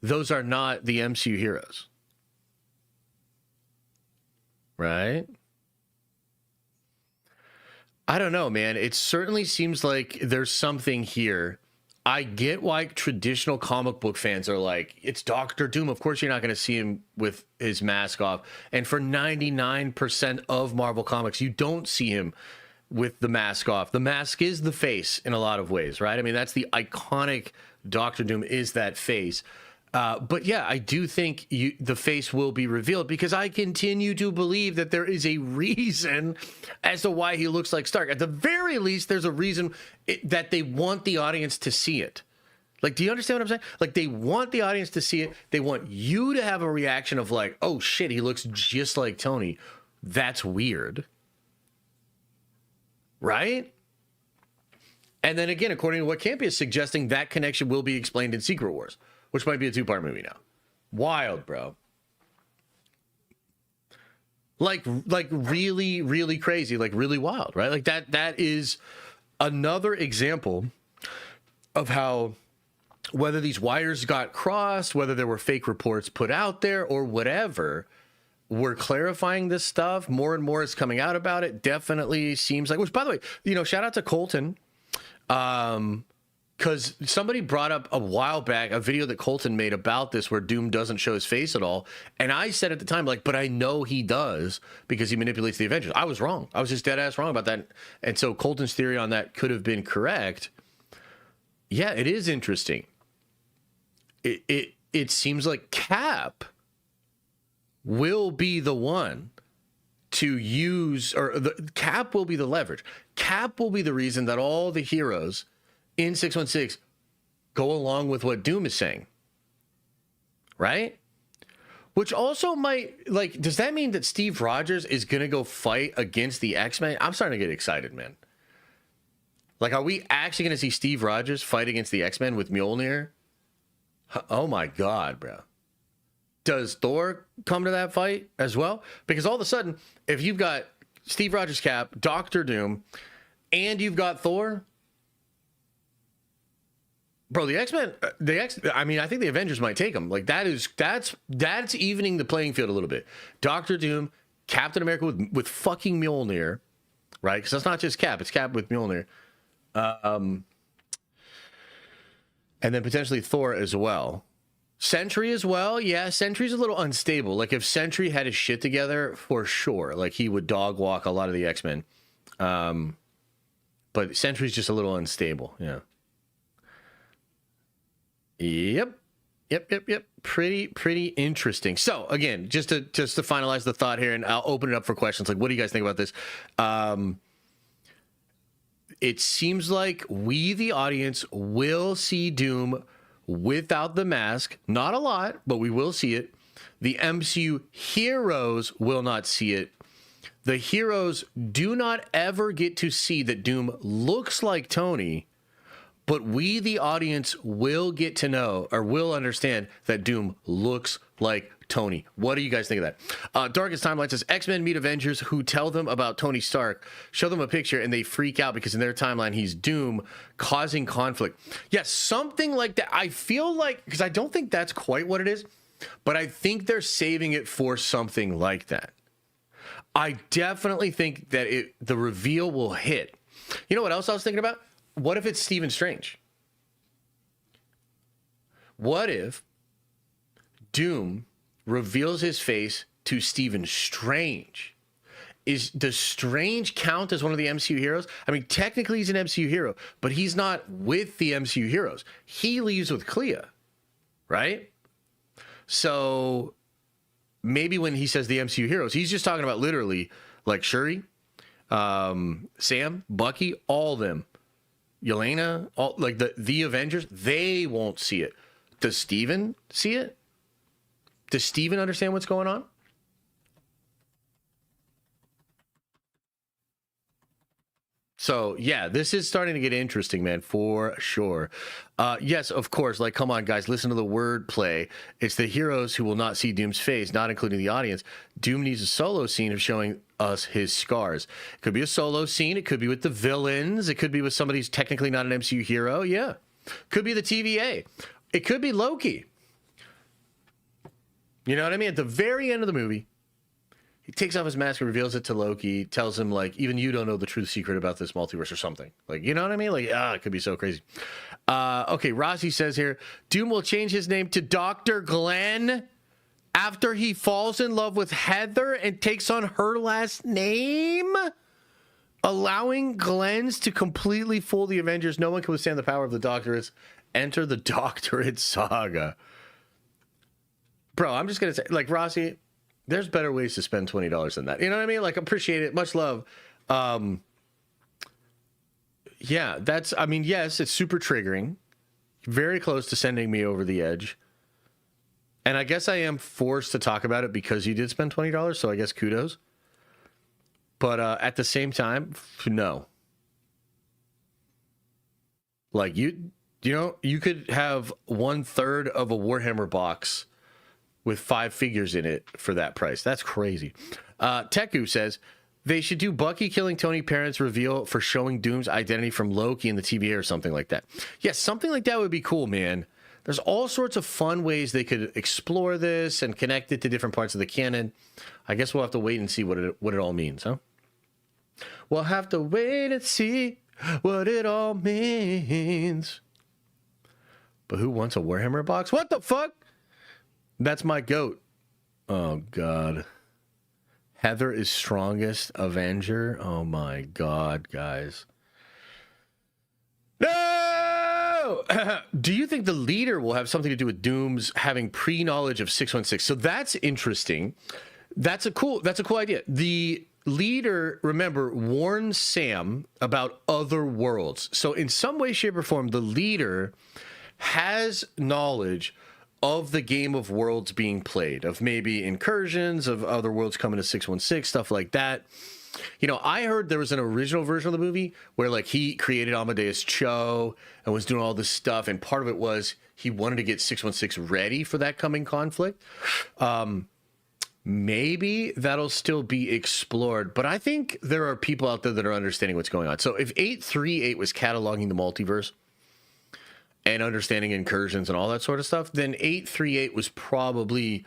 MCU heroes. Right? I don't know, man. It certainly seems like there's something here. I get why traditional comic book fans are like, it's Doctor Doom. Of course, you're not going to see him with his mask off. And for 99% of Marvel Comics, you don't see him with the mask off. The mask is the face in a lot of ways, right? I mean, that's the iconic Doctor Doom is that face. But yeah, I do think the face will be revealed because I continue to believe that there is a reason as to why he looks like Stark. At the very least, there's a reason that they want the audience to see it. Like, do you understand what I'm saying? Like, they want the audience to see it. They want you to have a reaction of like, oh shit, he looks just like Tony. That's weird. Right? And then again, according to what Campy is suggesting, that connection will be explained in Secret Wars, which might be a 2-part movie now. Wild, bro. Like really, really crazy, like really wild, right? Like that is another example of how whether these wires got crossed, whether there were fake reports put out there or whatever, we're clarifying this stuff. More and more is coming out about it. Definitely seems like, which by the way, you know, shout out to Colton. Because somebody brought up a while back a video that Colton made about this where Doom doesn't show his face at all. And I said at the time, like, but I know he does because he manipulates the Avengers. I was wrong. I was just dead ass wrong about that. And so Colton's theory on that could have been correct. Yeah, it is interesting. It seems like Cap will be the one to use, or the Cap will be the leverage. Cap will be the reason that all the heroes in 616 go along with what Doom is saying. Right? Which also might, like, does that mean that Steve Rogers is going to go fight against the X-Men? I'm starting to get excited, man. Like, are we actually going to see Steve Rogers fight against the X-Men with Mjolnir? Oh my God, bro. Does Thor come to that fight as well? Because all of a sudden, if you've got Steve Rogers Cap, Doctor Doom, and you've got Thor, bro, the X-Men, I mean, I think the Avengers might take them. Like, that's evening the playing field a little bit. Doctor Doom, Captain America with fucking Mjolnir, right? Because that's not just Cap, it's Cap with Mjolnir. And then potentially Thor as well. Sentry as well. Yeah, Sentry's a little unstable. Like, if Sentry had his shit together, for sure, like, he would dog walk a lot of the X-Men. But Sentry's just a little unstable. Yeah. Yep. Pretty interesting. So again, just to finalize the thought here, and I'll open it up for questions. Like, what do you guys think about this? It seems like we, the audience, will see Doom without the mask. Not a lot, but we will see it. The MCU heroes will not see it. The heroes do not ever get to see that Doom looks like Tony, but we, the audience, will get to know or will understand that Doom looks like Tony. What do you guys think of that? Darkest Timeline says, X-Men meet Avengers who tell them about Tony Stark, show them a picture, and they freak out because in their timeline, he's Doom, causing conflict. Yes, something like that. I feel like, because I don't think that's quite what it is, but I think they're saving it for something like that. I definitely think that the reveal will hit. You know what else I was thinking about? What if it's Stephen Strange? What if Doom reveals his face to Stephen Strange? Does Strange count as one of the MCU heroes? I mean, technically he's an MCU hero, but he's not with the MCU heroes. He leaves with Clea, right? So maybe when he says the MCU heroes, he's just talking about literally like Shuri, Sam, Bucky, all of them. Yelena, all like the Avengers, they won't see it. Does Steven see it? Does Steven understand what's going on? So, yeah, this is starting to get interesting, man, for sure. Yes, of course, like, come on, guys, listen to the wordplay. It's the heroes who will not see Doom's face, not including the audience. Doom needs a solo scene of showing us his scars. It could be a solo scene. It could be with the villains. It could be with somebody who's technically not an MCU hero. Yeah. Could be the TVA. It could be Loki. You know what I mean? At the very end of the movie, he takes off his mask and reveals it to Loki, tells him, like, even you don't know the true secret about this multiverse or something. Like, you know what I mean? Like, it could be so crazy. Okay, Rossi says here, Doom will change his name to Dr. Glenn after he falls in love with Heather and takes on her last name, allowing Glenn's to completely fool the Avengers. No one can withstand the power of the Doctorates. Enter the Doctorate Saga. Bro, I'm just going to say, like, Rossi, there's better ways to spend $20 than that. You know what I mean? Like, appreciate it. Much love. Yeah, that's, I mean, yes, it's super triggering. Very close to sending me over the edge. And I guess I am forced to talk about it because you did spend $20, so I guess kudos. But at the same time, no. Like, you know, you could have 1/3 of a Warhammer box with 5 figures in it for that price. That's crazy. Teku says, they should do Bucky killing Tony Parent's reveal for showing Doom's identity from Loki in the TVA or something like that. Yes, something like that would be cool, man. There's all sorts of fun ways they could explore this and connect it to different parts of the canon. I guess we'll have to wait and see what it all means, huh? We'll have to wait and see what it all means. But who wants a Warhammer box? What the fuck? That's my goat. Oh, God. Heather is strongest Avenger. Oh, my God, guys. No! Do you think the leader will have something to do with Doom's having pre-knowledge of 616? So that's interesting. That's a cool idea. The leader, remember, warns Sam about other worlds. So in some way, shape, or form, the leader has knowledge of the game of worlds being played, of maybe incursions, of other worlds coming to 616, stuff like that. You know, I heard there was an original version of the movie where, like, he created Amadeus Cho and was doing all this stuff, and part of it was he wanted to get 616 ready for that coming conflict. Maybe that'll still be explored, but I think there are people out there that are understanding what's going on. So if 838 was cataloging the multiverse and understanding incursions and all that sort of stuff, then 838 was probably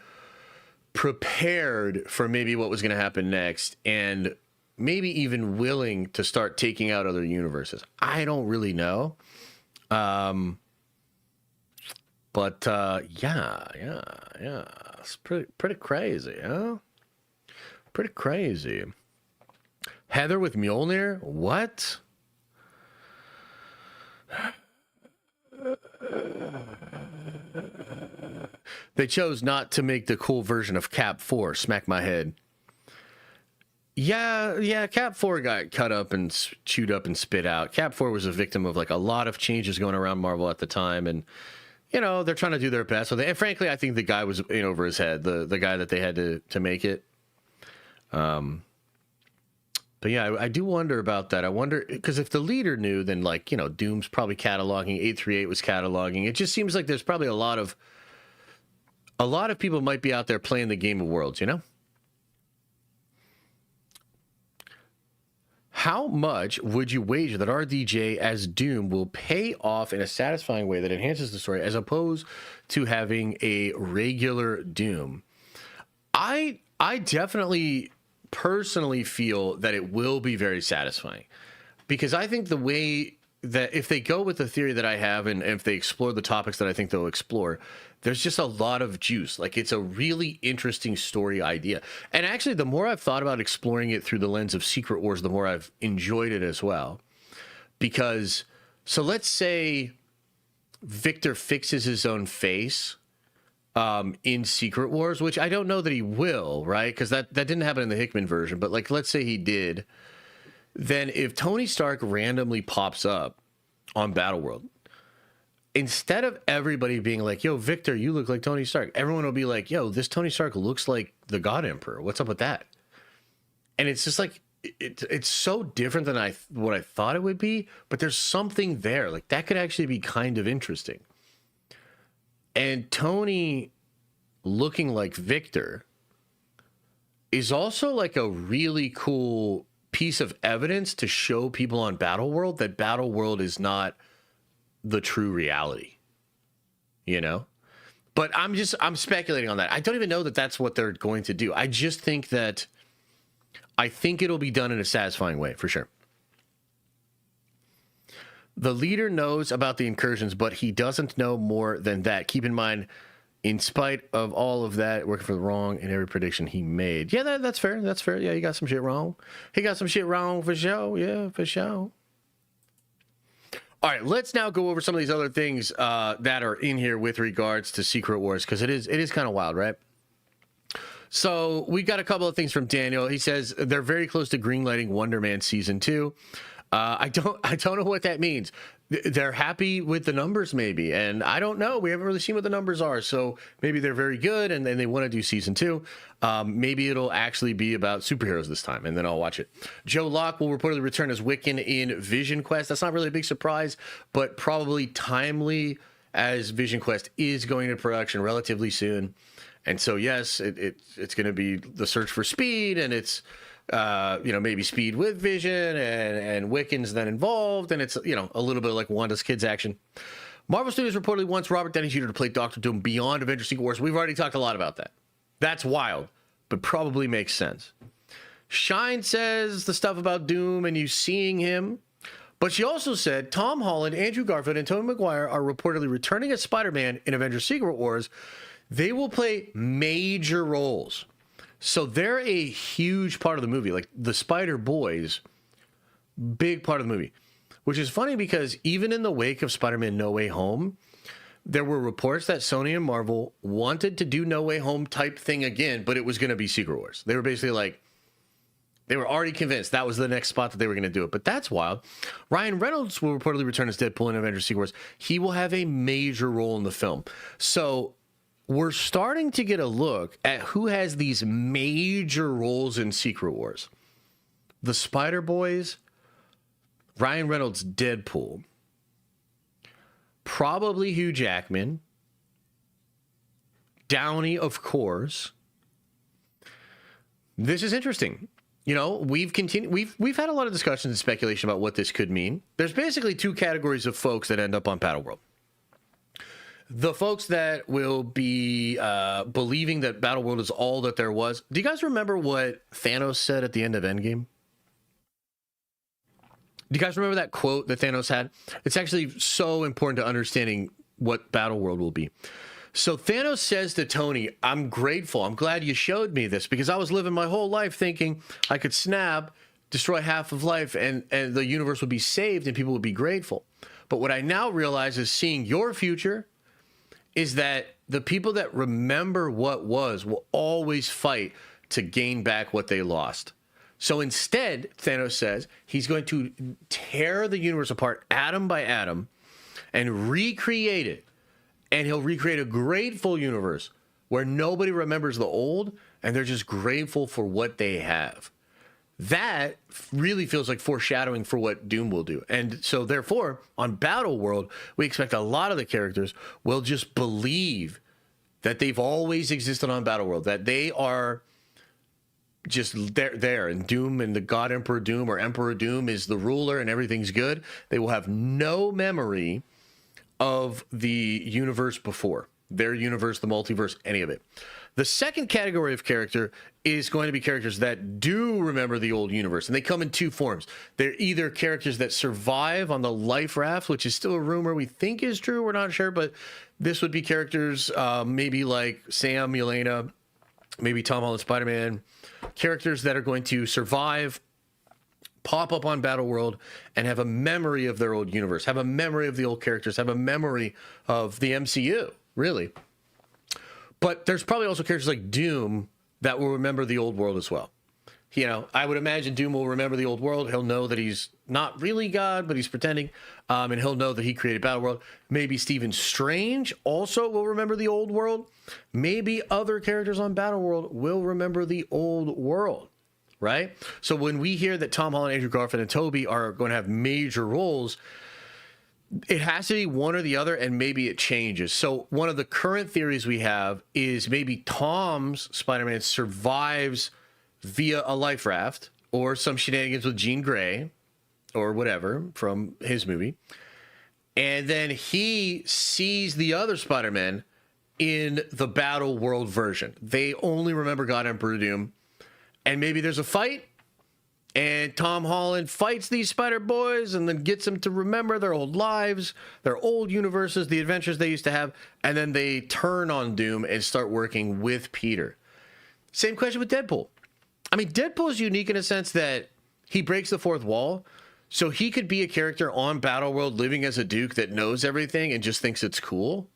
prepared for maybe what was going to happen next and maybe even willing to start taking out other universes. I don't really know. But yeah. It's pretty crazy, huh? Pretty crazy. Heather with Mjolnir? What? They chose not to make the cool version of Cap 4. Smack my head. Yeah, Cap 4 got cut up and chewed up and spit out. Cap 4 was a victim of, like, a lot of changes going around Marvel at the time, and, you know, they're trying to do their best with it. And frankly, I think the guy was in over his head, the guy that they had to make it. But yeah, I do wonder about that. I wonder, because if the leader knew, then, like, you know, Doom's probably cataloging, 838 was cataloging. It just seems like there's probably a lot of people might be out there playing the game of worlds, you know? How much would you wager that RDJ as Doom will pay off in a satisfying way that enhances the story as opposed to having a regular Doom? I definitely personally feel that it will be very satisfying, because I think the way that if they go with the theory that I have and if they explore the topics that I think they'll explore, there's just a lot of juice. Like, it's a really interesting story idea. And actually, the more I've thought about exploring it through the lens of Secret Wars, the more I've enjoyed it as well. Because, so let's say Victor fixes his own face in Secret Wars, which I don't know that he will, right? Because that didn't happen in the Hickman version. But, like, let's say he did. Then if Tony Stark randomly pops up on Battleworld instead of everybody being like, yo, Victor, you look like Tony Stark, everyone will be like, yo, this Tony Stark looks like the God Emperor. What's up with that? And it's just like, it's so different than what I thought it would be, but there's something there. Like, that could actually be kind of interesting. And Tony looking like Victor is also like a really cool piece of evidence to show people on Battleworld that Battleworld is not the true reality, you know? But I'm speculating on that. I don't even know that that's what they're going to do. I just think that I think it'll be done in a satisfying way, for sure. The leader knows about the incursions, but he doesn't know more than that. Keep in mind, in spite of all of that, working for the wrong in every prediction he made. Yeah, that's fair. That's fair. Yeah, he got some shit wrong. He got some shit wrong for sure. Yeah, for sure. All right, let's now go over some of these other things that are in here with regards to Secret Wars, because it is kind of wild, right? So we got a couple of things from Daniel. He says they're very close to greenlighting Wonder Man season 2. I don't know what that means. They're happy with the numbers, maybe, and I don't know. We haven't really seen what the numbers are, so maybe they're very good, and then they want to do season 2. Maybe it'll actually be about superheroes this time, and then I'll watch it. Joe Locke will reportedly return as Wiccan in Vision Quest. That's not really a big surprise, but probably timely, as Vision Quest is going into production relatively soon. And so, yes, it's going to be the search for speed, and it's maybe speed with Vision and Wiccan's then involved, and it's, a little bit like Wanda's Kids action. Marvel Studios reportedly wants Robert Downey Jr. to play Doctor Doom beyond Avengers Secret Wars. We've already talked a lot about that. That's wild, but probably makes sense. Shine says the stuff about Doom and you seeing him, but she also said Tom Holland, Andrew Garfield, and Tobey Maguire are reportedly returning as Spider-Man in Avengers Secret Wars. They will play major roles. So they're a huge part of the movie. Like the Spider Boys, big part of the movie. Which is funny because even in the wake of Spider-Man No Way Home, there were reports that Sony and Marvel wanted to do No Way Home type thing again, but it was going to be Secret Wars. They were basically like, they were already convinced that was the next spot that they were going to do it. But that's wild. Ryan Reynolds will reportedly return as Deadpool in Avengers Secret Wars. He will have a major role in the film. So we're starting to get a look at who has these major roles in Secret Wars. The Spider-Boys, Ryan Reynolds, Deadpool, probably Hugh Jackman, Downey, of course. This is interesting. We've had a lot of discussions and speculation about what this could mean. There's basically two categories of folks that end up on Battleworld. The folks that will be believing that Battleworld is all that there was. Do you guys remember what Thanos said at the end of Endgame? Do you guys remember that quote that Thanos had? It's actually so important to understanding what Battleworld will be. So Thanos says to Tony, I'm grateful. I'm glad you showed me this because I was living my whole life thinking I could snap, destroy half of life, and the universe would be saved and people would be grateful. But what I now realize is seeing your future is that the people that remember what was will always fight to gain back what they lost. So instead, Thanos says, he's going to tear the universe apart atom by atom and recreate it. And he'll recreate a grateful universe where nobody remembers the old and they're just grateful for what they have. That really feels like foreshadowing for what Doom will do. And so therefore, on Battleworld, we expect a lot of the characters will just believe that they've always existed on Battleworld, that they are just there, and Doom and the God Emperor Doom or Emperor Doom is the ruler and everything's good. They will have no memory of the universe before, their universe, the multiverse, any of it. The second category of character is going to be characters that do remember the old universe, and they come in two forms. They're either characters that survive on the life raft, which is still a rumor we think is true, we're not sure, but this would be characters maybe like Sam, Yelena, maybe Tom Holland, Spider-Man, characters that are going to survive, pop up on Battleworld, and have a memory of their old universe, have a memory of the old characters, have a memory of the MCU, really. But there's probably also characters like Doom that will remember the old world as well. I would imagine Doom will remember the old world. He'll know that he's not really God, but he's pretending. And he'll know that he created Battleworld. Maybe Stephen Strange also will remember the old world. Maybe other characters on Battleworld will remember the old world, right? So when we hear that Tom Holland, Andrew Garfield, and Toby are going to have major roles, it has to be one or the other, and maybe it changes. So one of the current theories we have is maybe Tom's Spider-Man survives via a life raft or some shenanigans with Jean Grey or whatever from his movie. And then he sees the other Spider-Man in the Battle World version. They only remember God Emperor Doom. And maybe there's a fight and Tom Holland fights these Spider Boys and then gets them to remember their old lives, their old universes, the adventures they used to have. And then they turn on Doom and start working with Peter. Same question with Deadpool. I mean, Deadpool is unique in a sense that he breaks the fourth wall. So he could be a character on Battleworld living as a Duke that knows everything and just thinks it's cool.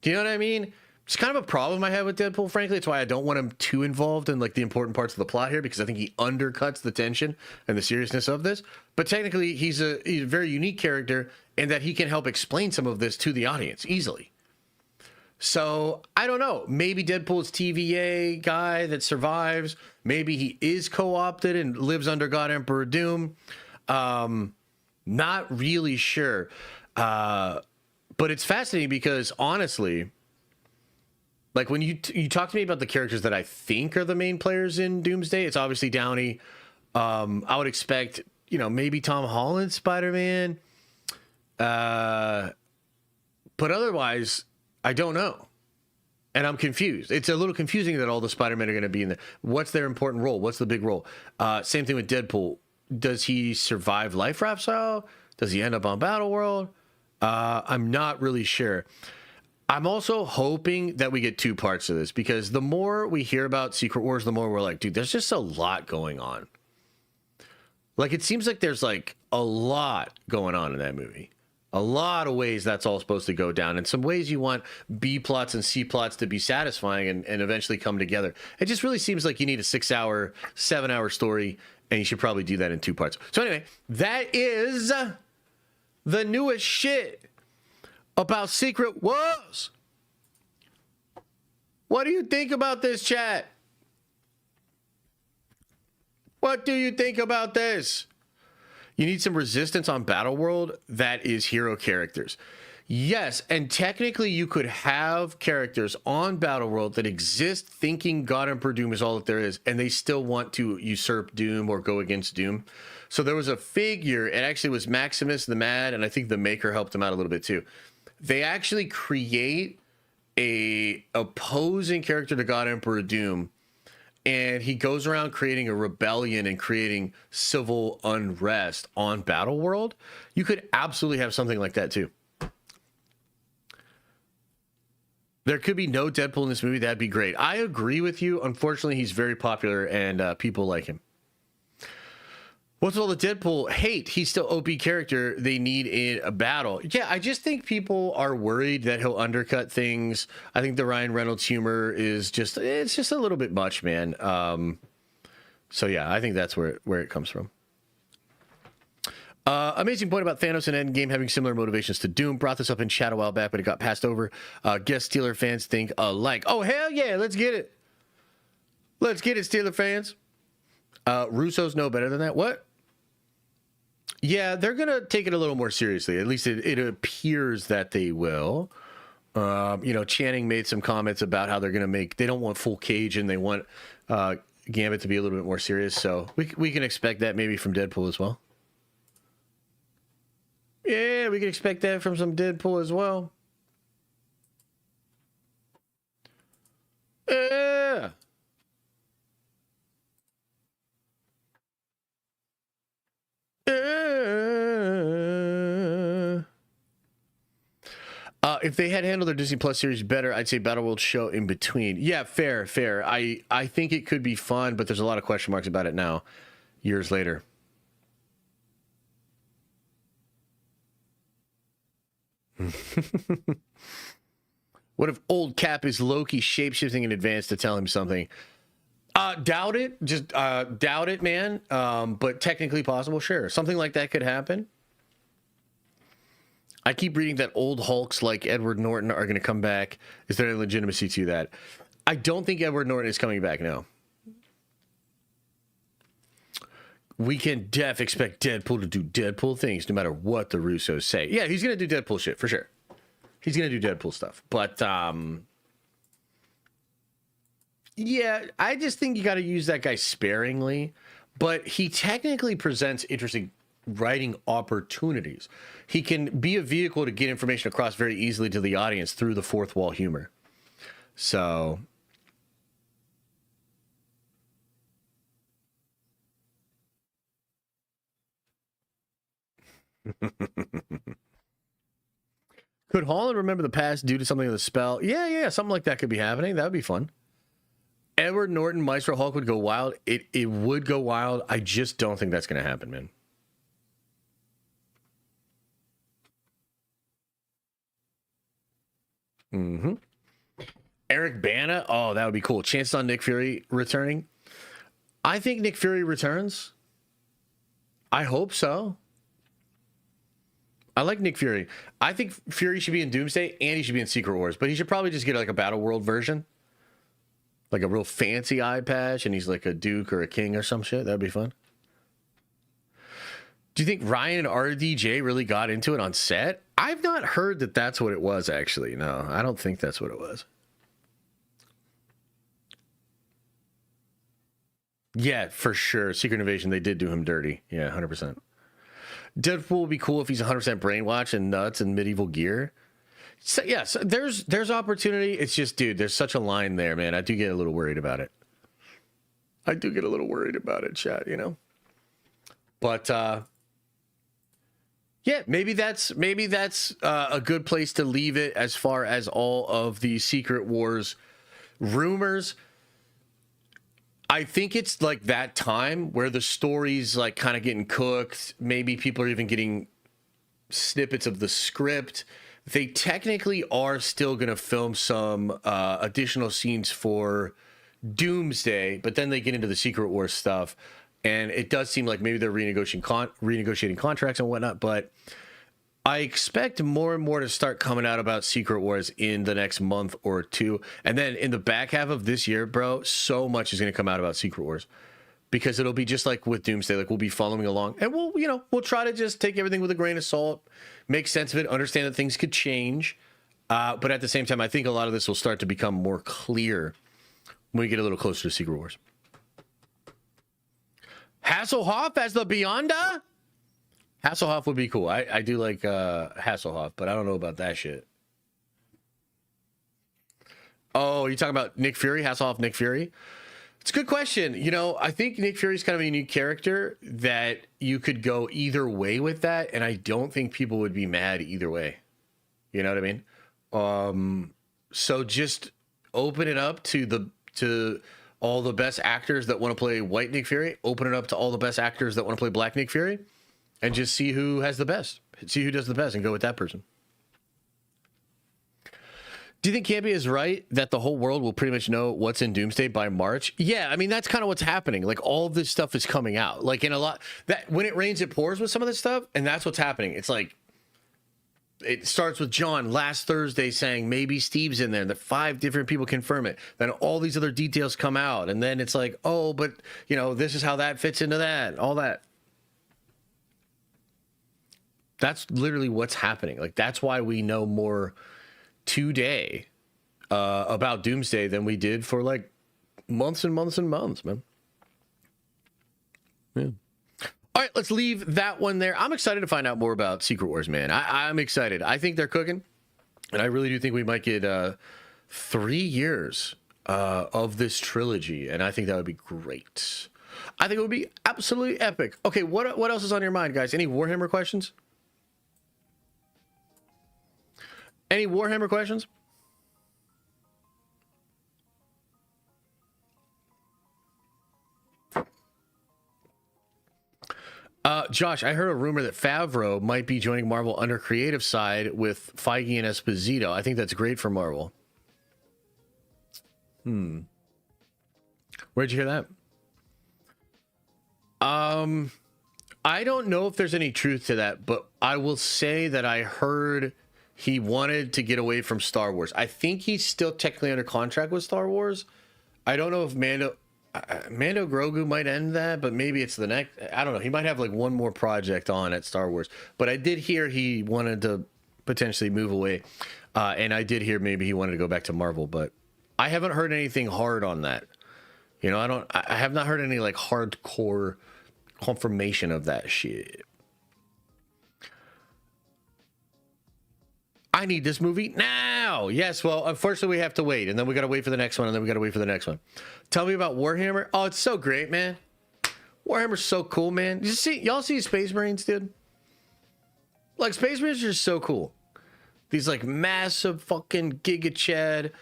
Do you know what I mean? It's kind of a problem I have with Deadpool, frankly. It's why I don't want him too involved in like the important parts of the plot here, because I think he undercuts the tension and the seriousness of this. But technically, he's a very unique character in that he can help explain some of this to the audience easily. So, I don't know. Maybe Deadpool's TVA guy that survives. Maybe he is co-opted and lives under God Emperor Doom. Not really sure. But it's fascinating because, honestly, like when you talk to me about the characters that I think are the main players in Doomsday, it's obviously Downey. I would expect, maybe Tom Holland Spider-Man. But otherwise, I don't know. And I'm confused. It's a little confusing that all the Spider-Men are going to be in there. What's their important role? What's the big role? Same thing with Deadpool. Does he survive Life Raft style? Does he end up on Battleworld? I'm not really sure. I'm also hoping that we get two parts of this, because the more we hear about Secret Wars, the more we're like, dude, there's just a lot going on. Like, it seems like there's like a lot going on in that movie. A lot of ways that's all supposed to go down, and some ways you want B plots and C plots to be satisfying and eventually come together. It just really seems like you need a 6-hour, 7-hour story, and you should probably do that in two parts. So anyway, that is the newest shit about Secret Wars. What do you think about this, chat? What do you think about this? You need some resistance on Battleworld that is hero characters. Yes, and technically you could have characters on Battleworld that exist thinking God Emperor Doom is all that there is, and they still want to usurp Doom or go against Doom. So there was a figure, it actually was Maximus the Mad, and I think the Maker helped him out a little bit too. They actually create a opposing character to God Emperor Doom, and he goes around creating a rebellion and creating civil unrest on Battleworld. You could absolutely have something like that too. There could be no Deadpool in this movie. That'd be great. I agree with you. Unfortunately, he's very popular and people like him. What's all the Deadpool hate? He's still OP character they need in a battle. Yeah, I just think people are worried that he'll undercut things. I think the Ryan Reynolds humor is just a little bit much, man. So yeah, I think that's where it comes from. Amazing point about Thanos and Endgame having similar motivations to Doom. Brought this up in chat a while back, but it got passed over. Guess Steeler fans think alike. Oh, hell yeah, let's get it. Let's get it, Steeler fans. Russo's know better than that. What? Yeah, they're going to take it a little more seriously. At least it appears that they will. Channing made some comments about how they're going to they don't want full cage and they want Gambit to be a little bit more serious. So we can expect that maybe from Deadpool as well. Yeah, we can expect that from some Deadpool as well. Yeah. If they had handled their Disney Plus series better, I'd say Battleworld show in between. Yeah, fair. I think it could be fun, but there's a lot of question marks about it now, years later. What if old Cap is Loki shapeshifting in advance to tell him something? Doubt it. Just doubt it, man. But technically possible, sure. Something like that could happen. I keep reading that old Hulks like Edward Norton are going to come back. Is there any legitimacy to that? I don't think Edward Norton is coming back, no. We can expect Deadpool to do Deadpool things no matter what the Russos say. Yeah, he's going to do Deadpool shit, for sure. He's going to do Deadpool stuff. But, yeah, I just think you got to use that guy sparingly. But he technically presents interesting writing opportunities. He can be a vehicle to get information across very easily to the audience through the fourth wall humor. So... Could Holland remember the past due to something of the spell? Yeah, something like that could be happening. That would be fun. Edward Norton, Maestro Hulk would go wild. It would go wild. I just don't think that's going to happen, man. Mm-hmm. Eric Bana. Oh, that would be cool. Chances on Nick Fury returning. I think Nick Fury returns. I hope so. I like Nick Fury. I think Fury should be in Doomsday and he should be in Secret Wars, but he should probably just get like a Battleworld version. Like a real fancy eye patch and he's like a duke or a king or some shit. That'd be fun. Do you think Ryan and RDJ really got into it on set? I've not heard that that's what it was, actually. No, I don't think that's what it was. Yeah, for sure. Secret Invasion, they did do him dirty. Yeah, 100%. Deadpool would be cool if he's 100% brainwashed and nuts and medieval gear. So, yeah, so there's opportunity. It's just, dude, there's such a line there, man. I do get a little worried about it. Chat, you know? But, yeah, maybe that's a good place to leave it as far as all of the Secret Wars rumors. I think it's like that time where the story's like kind of getting cooked. Maybe people are even getting snippets of the script. They technically are still going to film some additional scenes for Doomsday, but then they get into the Secret Wars stuff. And it does seem like maybe they're renegotiating contracts and whatnot. But I expect more and more to start coming out about Secret Wars in the next month or two. And then in the back half of this year, bro, so much is going to come out about Secret Wars. Because it'll be just like with Doomsday. Like, we'll be following along. And we'll try to just take everything with a grain of salt. Make sense of it. Understand that things could change. But at the same time, I think a lot of this will start to become more clear when we get a little closer to Secret Wars. Hasselhoff as the Beyonda? Hasselhoff would be cool. I do like Hasselhoff, but I don't know about that shit. Oh, you talking about Nick Fury? Hasselhoff, Nick Fury? It's a good question. You know, I think Nick Fury's kind of a unique character that you could go either way with that, and I don't think people would be mad either way. You know what I mean? So just open it up to all the best actors that want to play white Nick Fury. Open it up to all the best actors that want to play black Nick Fury. And just see who has the best. See who does the best and go with that person. Do you think Campy is right that the whole world will pretty much know what's in Doomsday by March? Yeah, I mean, that's kind of what's happening. Like, all of this stuff is coming out. Like, in a lot... that when it rains, it pours with some of this stuff. And that's what's happening. It's like... it starts with John last Thursday saying maybe Steve's in there. That 5 different people confirm it. Then all these other details come out. And then it's like, oh, but, you know, this is how that fits into that. All that. That's literally what's happening. Like, that's why we know more today about Doomsday than we did for like months and months and months, man. Yeah. All right, let's leave that one there. I'm excited to find out more about Secret Wars, man. I'm excited. I think they're cooking, and I really do think we might get 3 years of this trilogy, and I think that would be great. I think it would be absolutely epic. Okay, what else is on your mind, guys? Any Warhammer questions? Any Warhammer questions? Josh, I heard a rumor that Favreau might be joining Marvel under creative side with Feige and Esposito. I think that's great for Marvel. We're Where'd you hear that? I don't know if there's any truth to that, but I will say that I heard he wanted to get away from Star Wars. I think he's still technically under contract with Star Wars. I don't know if Mando Grogu might end that, but maybe it's the next. I don't know. He might have like one more project on at Star Wars. But I did hear he wanted to potentially move away, and I did hear maybe he wanted to go back to Marvel. But I haven't heard anything hard on that. You know, I have not heard any like hardcore confirmation of that shit. I need this movie now. Yes, well, unfortunately, we have to wait, and then we got to wait for the next one, and then we got to wait for the next one. Tell me about Warhammer. Oh, it's so great, man. Warhammer's so cool, man. Y'all see Space Marines, dude? Like, Space Marines are so cool. These, like, massive fucking Giga Chad,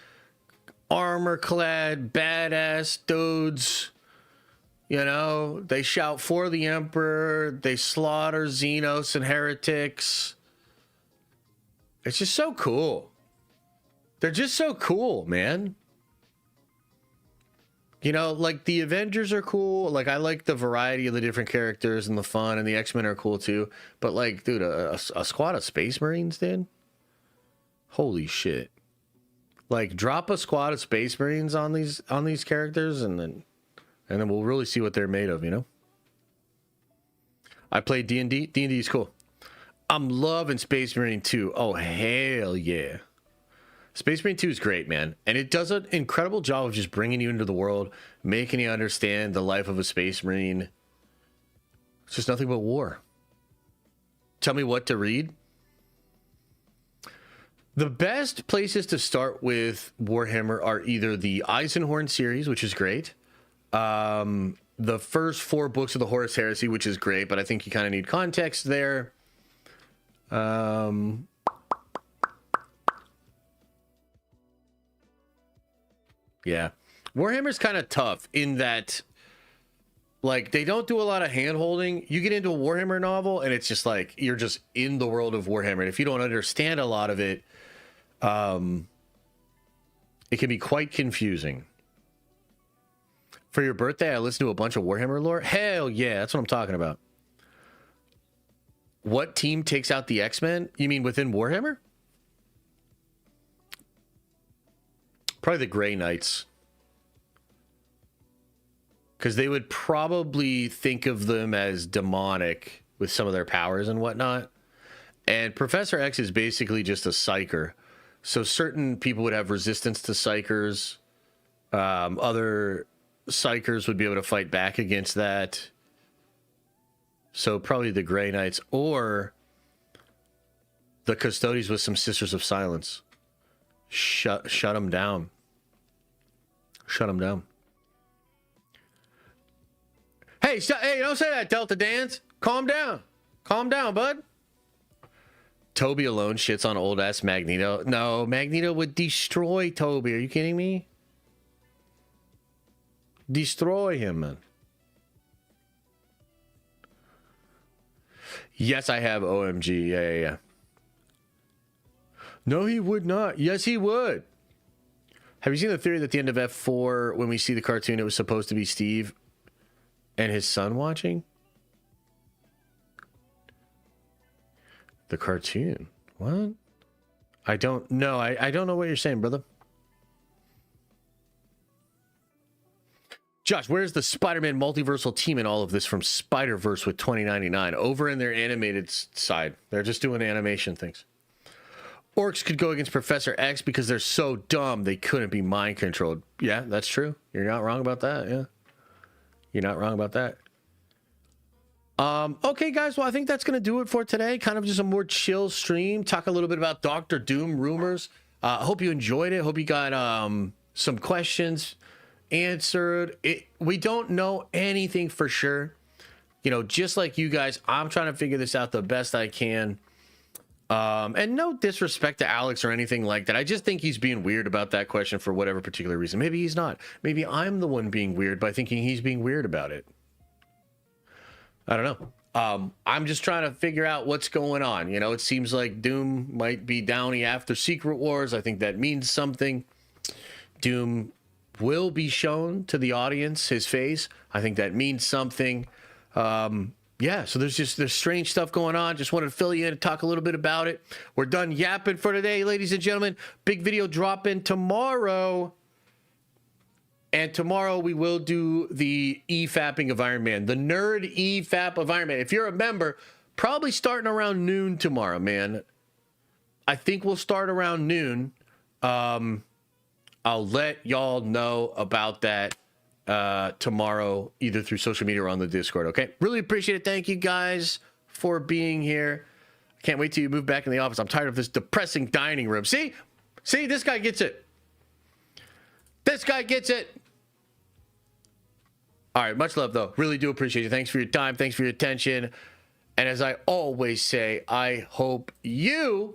armor-clad, badass dudes. You know, they shout for the Emperor. They slaughter Xenos and heretics. It's just so cool. They're just so cool, man. You know, like the Avengers are cool. Like I like the variety of the different characters and the fun, and the X-Men are cool too. But like, dude, a squad of Space Marines, dude. Holy shit. Like drop a squad of Space Marines on these characters and then we'll really see what they're made of, you know? I played D&D. D&D is cool. I'm loving Space Marine 2. Oh, hell yeah. Space Marine 2 is great, man. And it does an incredible job of just bringing you into the world, making you understand the life of a Space Marine. It's just nothing but war. Tell me what to read. The best places to start with Warhammer are either the Eisenhorn series, which is great. The first 4 books of the Horus Heresy, which is great, but I think you kind of need context there. Yeah. Warhammer's kind of tough in that, like, they don't do a lot of hand-holding. You get into a Warhammer novel, and it's just like, you're just in the world of Warhammer. And if you don't understand a lot of it, it can be quite confusing. For your birthday, I listened to a bunch of Warhammer lore. Hell yeah, that's what I'm talking about. What team takes out the X-Men? You mean within Warhammer? Probably the Grey Knights. Because they would probably think of them as demonic with some of their powers and whatnot. And Professor X is basically just a psyker. So certain people would have resistance to psykers. Other psykers would be able to fight back against that. So probably the Grey Knights or the Custodians with some Sisters of Silence. Shut them down. Shut them down. Hey, don't say that, Delta Dance. Calm down. Calm down, bud. Toby alone shits on old-ass Magneto. No, Magneto would destroy Toby. Are you kidding me? Destroy him, man. Yes, I have OMG. Yeah. No, he would not. Yes, he would. Have you seen the theory that at the end of F4, when we see the cartoon, it was supposed to be Steve and his son watching? The cartoon? What? I don't know. I don't know what you're saying, brother. Josh, where's the Spider-Man multiversal team in all of this from Spider-Verse with 2099? Over in their animated side. They're just doing animation things. Orcs could go against Professor X because they're so dumb they couldn't be mind controlled. Yeah, that's true. You're not wrong about that. Yeah. You're not wrong about that. Okay, guys. Well, I think that's going to do it for today. Kind of just a more chill stream. Talk a little bit about Doctor Doom rumors. I hope you enjoyed it. Hope you got some questions answered. We don't know anything for sure. You know, just like you guys, I'm trying to figure this out the best I can. And no disrespect to Alex or anything like that. I just think he's being weird about that question for whatever particular reason. Maybe he's not. Maybe I'm the one being weird by thinking he's being weird about it. I don't know. I'm just trying to figure out what's going on. You know, it seems like Doom might be downy after Secret Wars. I think that means something. Doom will be shown to the audience, his face. I think that means something. Yeah, so there's strange stuff going on. Just wanted to fill you in and talk a little bit about it. We're done yapping for today, ladies and gentlemen. Big video dropping tomorrow. And tomorrow we will do the e-fapping of Iron Man, the nerd e-fap of Iron Man. If you're a member, probably starting around noon tomorrow, man. I think we'll start around noon. I'll let y'all know about that tomorrow, either through social media or on the Discord, okay? Really appreciate it. Thank you guys for being here. Can't wait till you move back in the office. I'm tired of this depressing dining room. See, this guy gets it. This guy gets it. All right, much love, though. Really do appreciate you. Thanks for your time. Thanks for your attention. And as I always say, I hope you